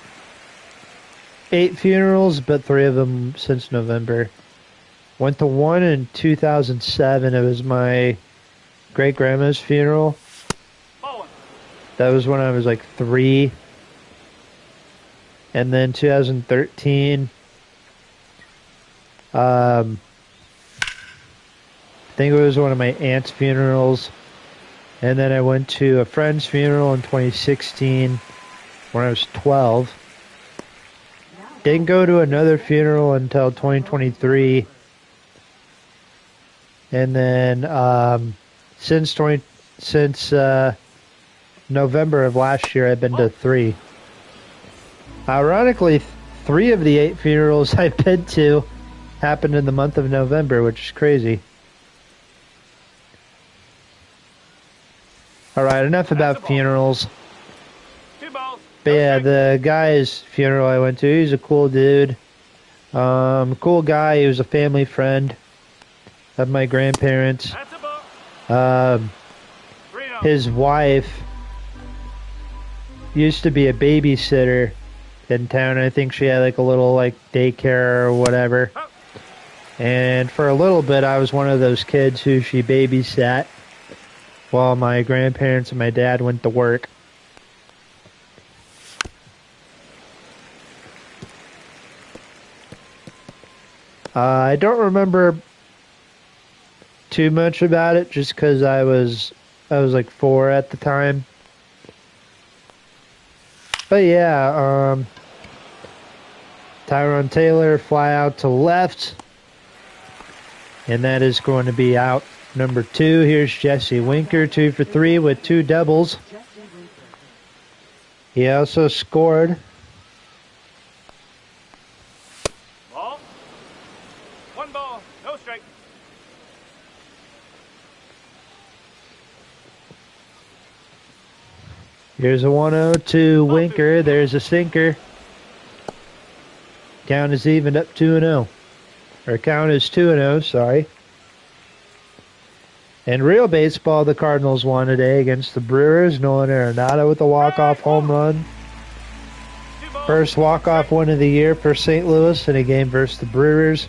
A: funerals, but 3 of them since November. Went to one in 2007. It was my great-grandma's funeral. That was when I was like 3. And then 2013, I think it was one of my aunt's funerals. And then I went to a friend's funeral in 2016 when I was 12. Didn't go to another funeral until 2023. And then since November of last year, I've been to 3. Ironically, 3 of the 8 funerals I've been to happened in the month of November, which is crazy. Alright, enough about funerals. But yeah, the guy's funeral I went to, he's a cool dude. Cool guy, he was a family friend of my grandparents. His wife used to be a babysitter in town. I think she had like a little like daycare or whatever. And for a little bit, I was one of those kids who she babysat while my grandparents and my dad went to work. I don't remember too much about it just because I was like 4 at the time. But yeah, Tyrone Taylor fly out to left. And that is going to be out number 2. Here's Jesse Winker, 2 for 3 with 2 doubles. He also scored.
B: Ball. 1 ball, no strike.
A: Here's a 1-0 to Winker. There's a sinker. Count is evened up 2-0. Or count is 2-0, sorry. In real baseball, the Cardinals won today against the Brewers. Nolan Arenado with a walk-off home run. First walk-off win of the year for St. Louis in a game versus the Brewers.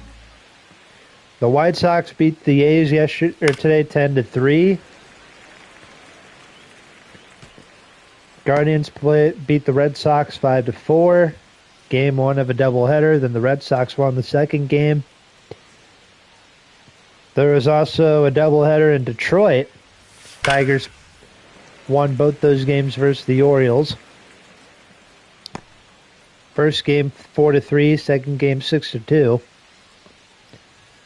A: The White Sox beat the A's today 10-3. Guardians beat the Red Sox 5-4. Game 1 of a doubleheader. Then the Red Sox won the second game. There was also a doubleheader in Detroit. Tigers won both those games versus the Orioles. First game 4-3, second game 6-2.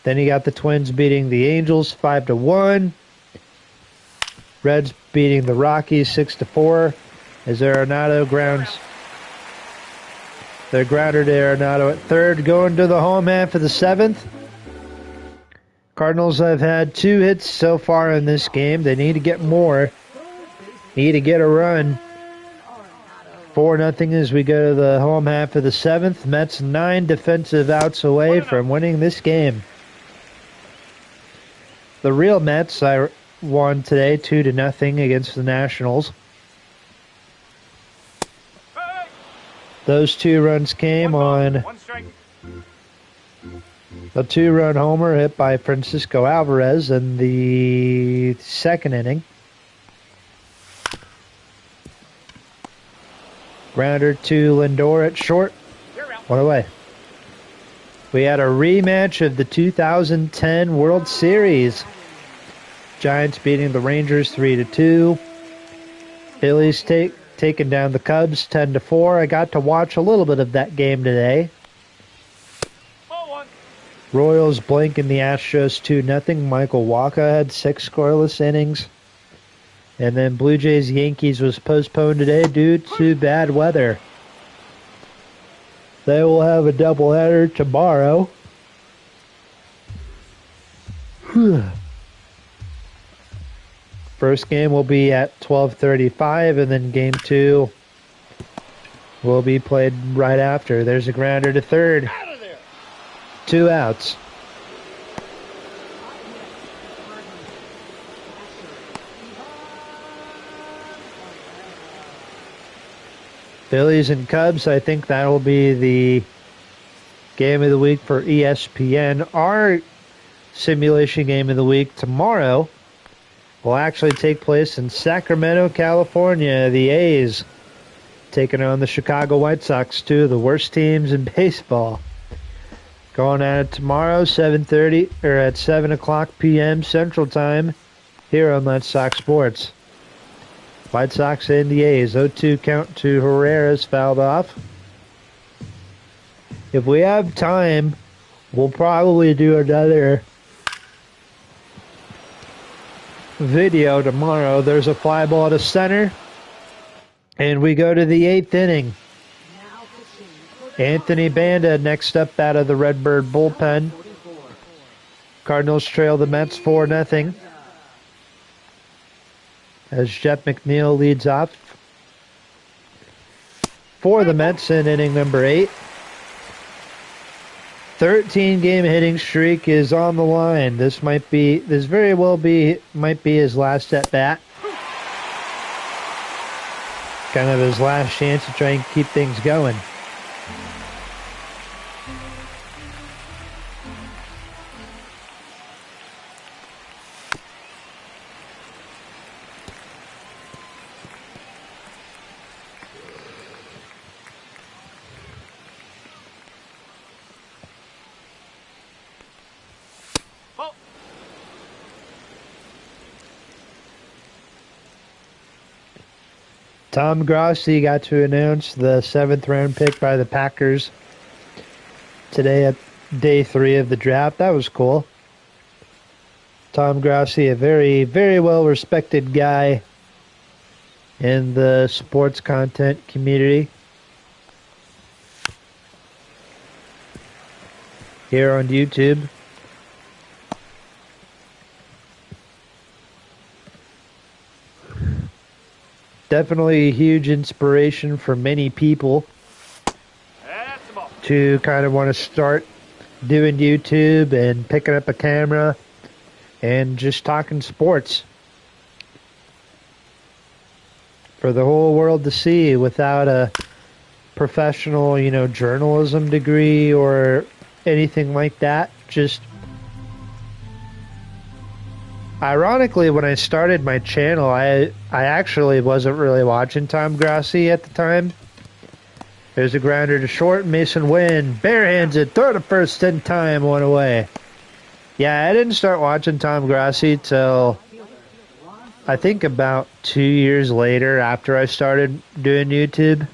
A: Then you got the Twins beating the Angels 5-1. Reds beating the Rockies 6-4. As Arenado grounds their grounder to Arenado at third. Going to the home half of the seventh. Cardinals have had 2 hits so far in this game. They need to get more. Need to get a run. 4-0 as we go to the home half of the seventh. Mets 9 defensive outs away from winning this game. The real Mets won today 2-0 against the Nationals. Those 2 runs came on a 2-run homer hit by Francisco Alvarez in the second inning. Grounder to Lindor at short. One away. We had a rematch of the 2010 World Series. Giants beating the Rangers 3-2. Phillies taking down the Cubs 10-4. I got to watch a little bit of that game today. Royals blanking the Astros 2-0. Michael Wacha had 6 scoreless innings. And then Blue Jays Yankees was postponed today due to bad weather. They will have a doubleheader tomorrow. First game will be at 12:35, and then game 2 will be played right after. There's a grounder to third. 2 outs. Phillies and Cubs, I think that will be the game of the week for ESPN. Our simulation game of the week tomorrow will actually take place in Sacramento, California. The A's taking on the Chicago White Sox, 2 of the worst teams in baseball. Going at it tomorrow, 7:30 or at 7 o'clock p.m. Central Time here on Let's Sox Sports. White Sox and the A's. 0-2 count to Herrera's fouled off. If we have time, we'll probably do another video tomorrow. There's a fly ball to center, and we go to the 8th inning. Anthony Banda next up out of the Redbird bullpen. Cardinals trail the Mets 4-0. As Jeff McNeil leads off for the Mets in inning number 8. 13-game hitting streak is on the line. This might be his last at bat. Kind of his last chance to try and keep things going. Tom Grossi got to announce the 7th round pick by the Packers today at day 3 of the draft. That was cool. Tom Grossi, a very, very well respected guy in the sports content community here on YouTube. Definitely a huge inspiration for many people to kind of want to start doing YouTube and picking up a camera and just talking sports for the whole world to see without a professional, journalism degree or anything like that. Just Ironically, when I started my channel, I actually wasn't really watching Tom Grassi at the time. There's a grounder to short. Mason Wynn, barehands it, throw to first in time, one away. Yeah, I didn't start watching Tom Grassi till I think about 2 years later after I started doing YouTube.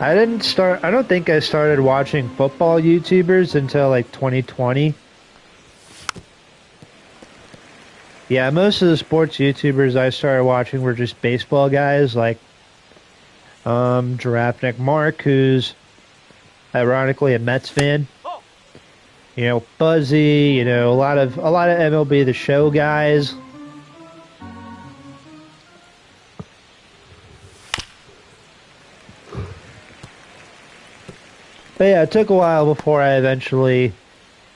A: I don't think I started watching football YouTubers until like 2020. Yeah, most of the sports YouTubers I started watching were just baseball guys like Giraffe Neck Mark, who's ironically a Mets fan. You know, Buzzy, you know, a lot of MLB The Show guys. But yeah, it took a while before I eventually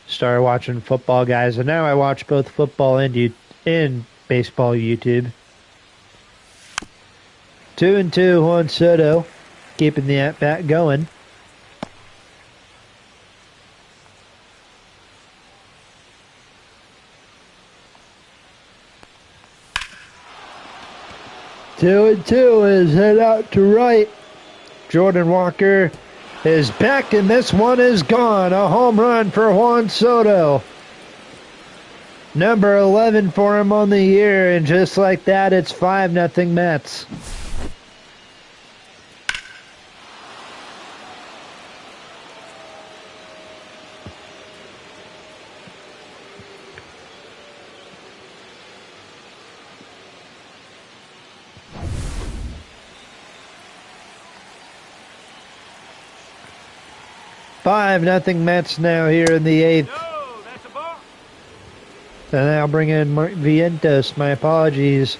A: started watching football guys, and now I watch both football and baseball YouTube. 2-2, Juan Soto, keeping the at-bat going. Two and two is hit out to right. Jordan Walker is back, and this one is gone. A home run for Juan Soto. Number 11 for him on the year, and just like that, it's 5-0 Mets. Five nothing Mets now here in the eighth.
B: No, that's a ball.
A: And now bring in Mark Vientos. My apologies.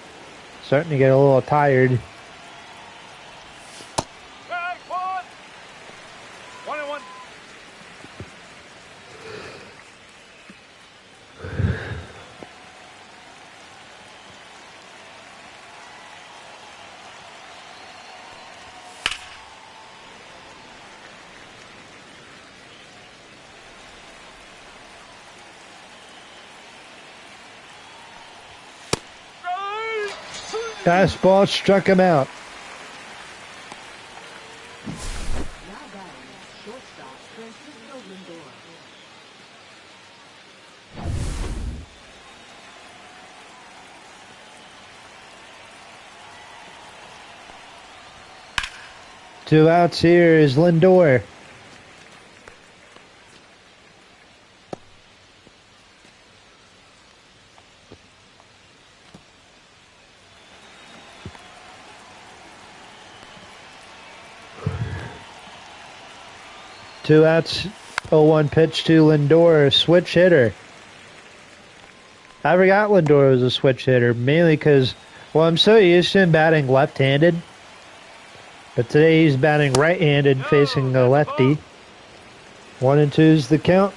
A: Starting to get a little tired.
B: Strike one. 1-1.
A: Fastball struck him out.
C: Now batting, shortstop Francisco Lindor.
A: Two outs here is Lindor. Two outs, 0-1 pitch to Lindor, switch hitter. I forgot Lindor was a switch hitter, mainly because, well, I'm so used to him batting left-handed. But today he's batting right-handed, facing the lefty. 1-2 is the count.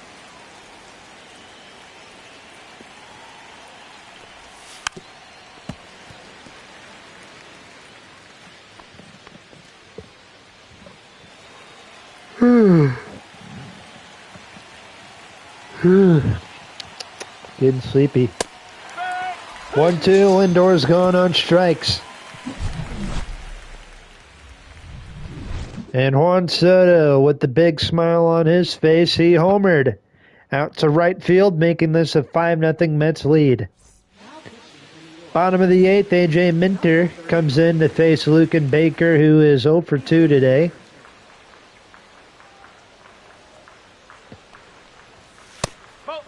A: Getting sleepy. 1-2, Lindor's going on strikes. And Juan Soto, with the big smile on his face, he homered out to right field, making this a 5-0 Mets lead. Bottom of the eighth, A.J. Minter comes in to face Lucan Baker, who is 0 for 2 today.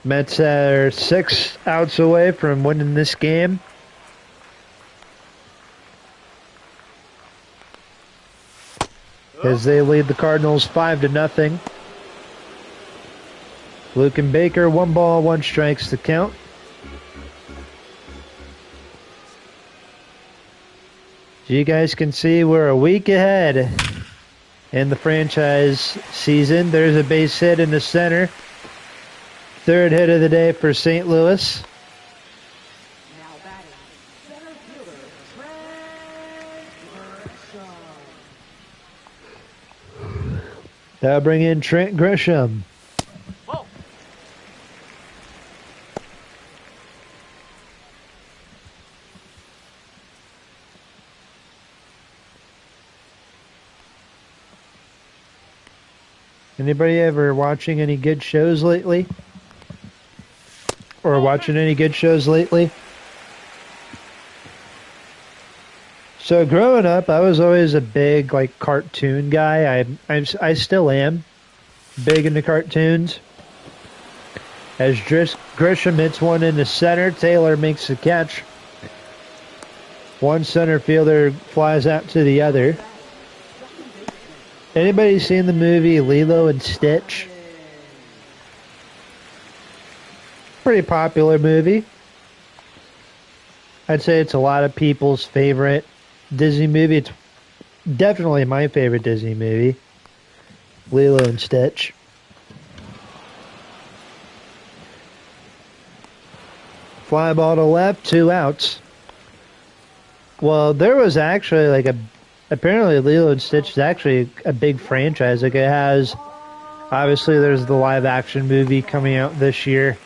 A: Mets are 6 outs away from winning this game. As they lead the Cardinals 5-0. Lucan Baker, 1 ball, 1 strikes to count. As you guys can see, we're a week ahead in the franchise season. There's a base hit in the center. Third hit of the day for St. Louis.
C: Now batting, center fielder Trent Grisham.
A: That'll bring in Trent Grisham.
B: Ball.
A: Anybody ever watching any good shows lately? Or watching any good shows lately? So growing up, I was always a big like cartoon guy. I still am big into cartoons. As Grisham hits one into center, Taylor makes the catch. One center fielder flies out to the other. Anybody seen the movie Lilo and Stitch? Pretty popular movie. I'd say it's a lot of people's favorite Disney movie. It's definitely my favorite Disney movie. Lilo and Stitch. Fly ball to left, 2 outs. Well, there was actually apparently Lilo and Stitch is actually a big franchise. Like it has, obviously there's the live action movie coming out this year.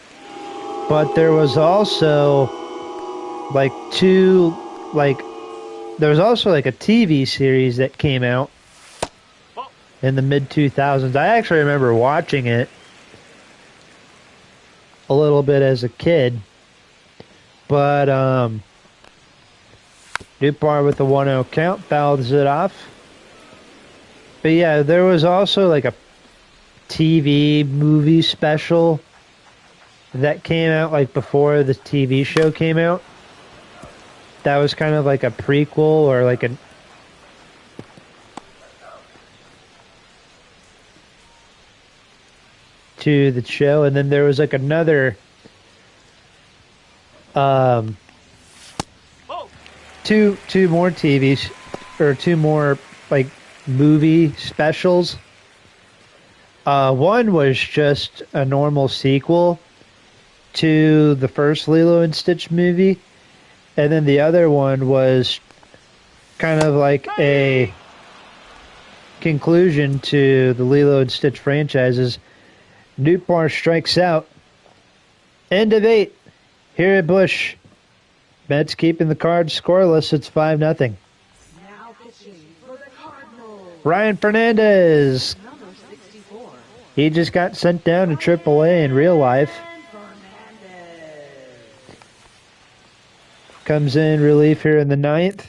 A: But there was also there was also a TV series that came out in the mid 2000s. I actually remember watching it a little bit as a kid. But Dupar with the 1-0 count fouls it off. But yeah, there was also a TV movie special that came out before the TV show came out. That was kind of like a prequel or to the show. And then there was another two more TVs or two more movie specials. One was just a normal sequel to the first Lilo and Stitch movie, and then the other one was kind of like a conclusion to the Lilo and Stitch franchises. Newpar strikes out. End of 8 here at Busch. Mets keeping the Cards scoreless. It's 5-0.
C: Now pitching for the Cardinals.
A: Ryan Fernandez.
C: Number 64.
A: He just got sent down to AAA in real life.
C: Fernandez.
A: Comes in relief here in the 9th.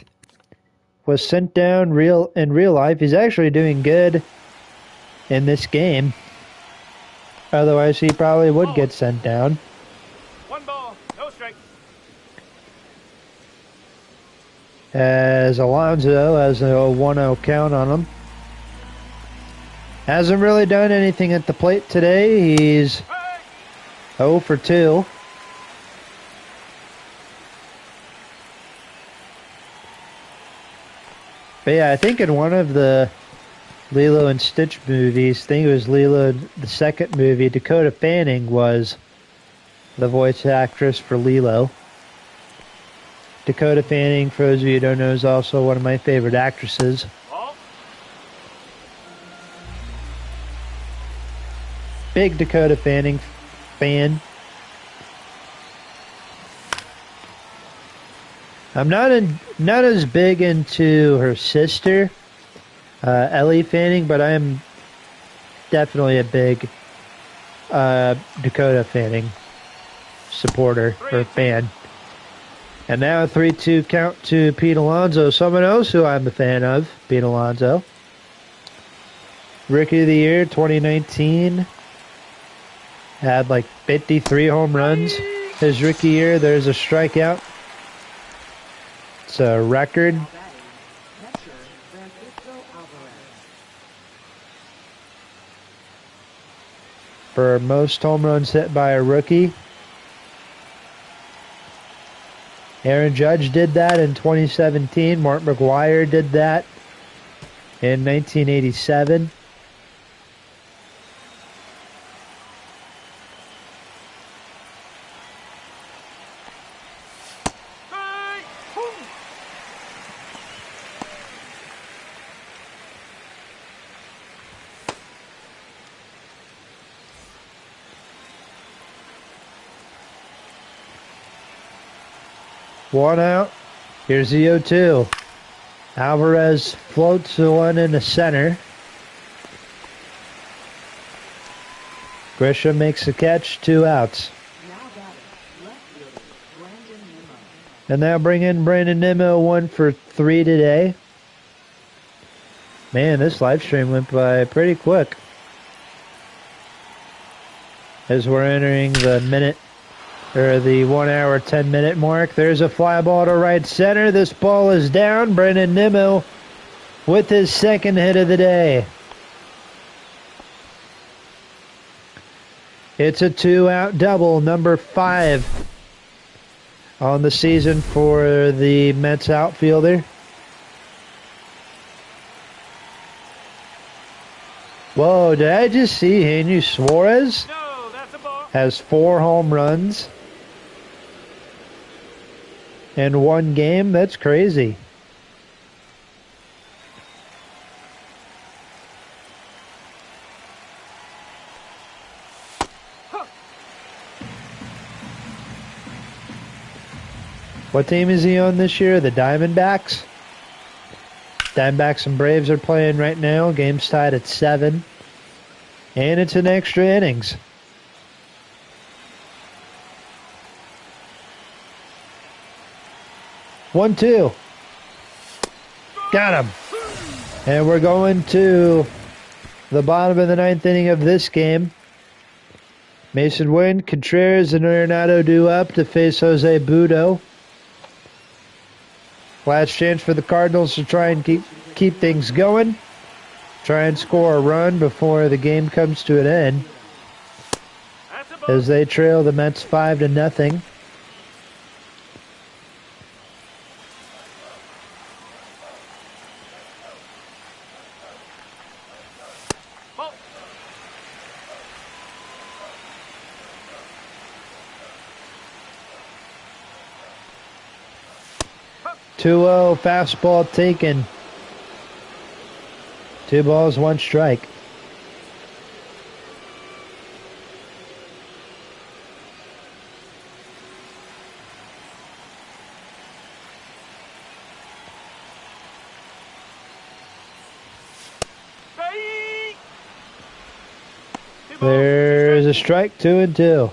A: Was sent down in real life. He's actually doing good in this game. Otherwise, he probably would get sent down.
B: 1 ball, no strike.
A: As Alonso has a 1-0 count on him. Hasn't really done anything at the plate today. He's 0 for 2. But yeah, I think in one of the Lilo and Stitch movies, I think it was Lilo, the second movie, Dakota Fanning was the voice actress for Lilo. Dakota Fanning, for those of you who don't know, is also one of my favorite actresses. Big Dakota Fanning fan. I'm not as big into her sister, Ellie Fanning, but I am definitely a big Dakota Fanning supporter or fan. And now a 3-2 count to Pete Alonso. Someone else who I'm a fan of, Pete Alonso. Rookie of the Year 2019. Had 53 home runs his rookie year. There's a strikeout. It's a record.
C: Now batting. Catcher Francisco Alvarez.
A: For most home runs hit by a rookie. Aaron Judge did that in 2017. Mark McGwire did that in 1987. One out. Here's the 0-2. Alvarez floats the one in the center. Grisham makes the catch. 2 outs. And now bring in Brandon Nimmo, 1 for 3 today. Man, this live stream went by pretty quick. As we're entering the the 1 hour, 10 minute mark. There's a fly ball to right center. This ball is down. Brandon Nimmo with his second hit of the day. It's a 2-out double, number 5 on the season for the Mets outfielder. Whoa, did I just see Jesus Suarez?
B: No, that's a ball.
A: Has 4 home runs in 1 game? That's crazy. What team is he on this year? The Diamondbacks? Diamondbacks and Braves are playing right now. Game's tied at 7. And it's in extra innings. One, 2. Got him. And we're going to the bottom of the 9th inning of this game. Mason Wynn, Contreras, and Arenado due up to face Jose Budo. Last chance for the Cardinals to try and keep things going. Try and score a run before the game comes to an end. As they trail the Mets 5-0. Two-0 fastball taken. 2 balls, 1 strike. There's a strike, 2-2.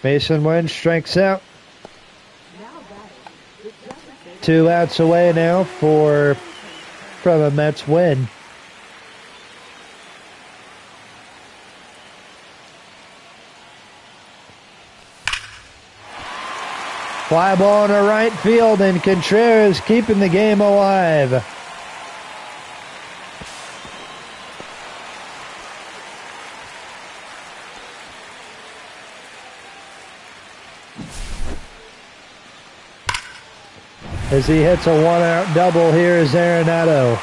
A: Mason Wynn strikes out. 2 outs away now from a Mets win. Fly ball in the right field, and Contreras keeping the game alive. As he hits a 1-out double, here is Arenado.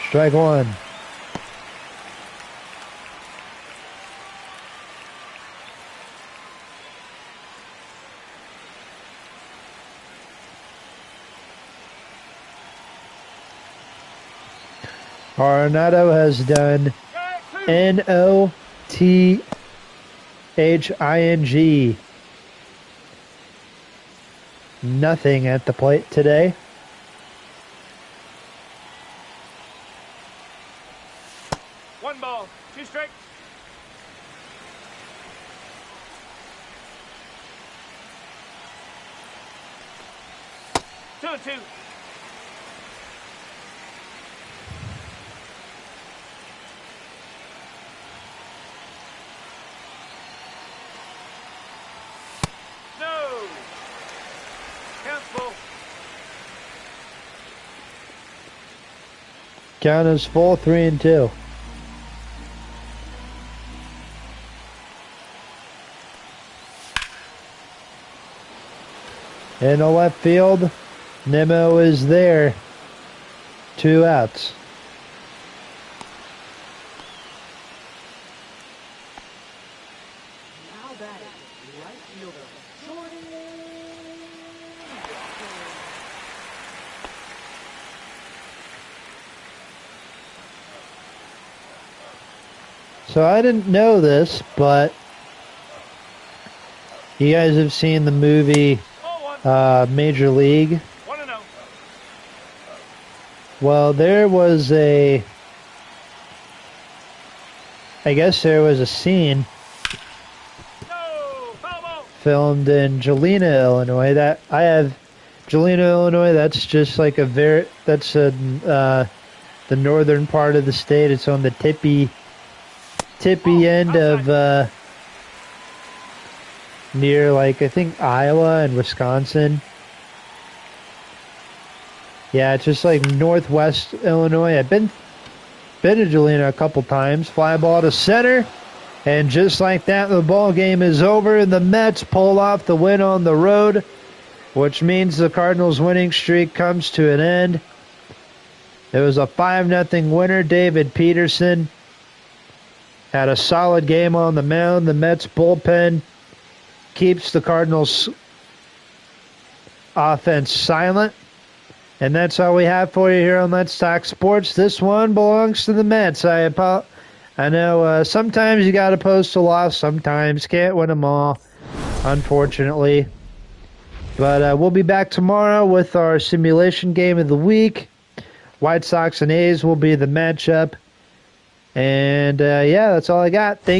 A: Strike 1. Arenado has done NOTHING. Nothing at the plate today.
B: One ball, 2 strikes. Two and 2.
A: Count is full, 3-2. In the left field, Nimmo is there. 2 outs.
C: Now batting, right fielder, Jordan
A: So I didn't know this, but you guys have seen the movie Major League.
B: 1-0.
A: Well, I guess there was a scene
B: No, foul ball.
A: filmed in Galena, Illinois. That I have Galena, Illinois. That's just like the northern part of the state. It's on the tippy end of near, like, I think Iowa and Wisconsin. Yeah, it's just like northwest Illinois. I've been to Galena a couple times. Fly ball to center, and just like that, the ball game is over, and the Mets pull off the win on the road, which means the Cardinals' winning streak comes to an end. It was a 5-0 winner. David Peterson had a solid game on the mound. The Mets bullpen keeps the Cardinals' offense silent. And that's all we have for you here on Let's Talk Sports. This one belongs to the Mets. I know sometimes you got to post a loss. Sometimes can't win them all, unfortunately. But we'll be back tomorrow with our simulation game of the week. White Sox and A's will be the matchup. And, yeah, that's all I got. Thank you.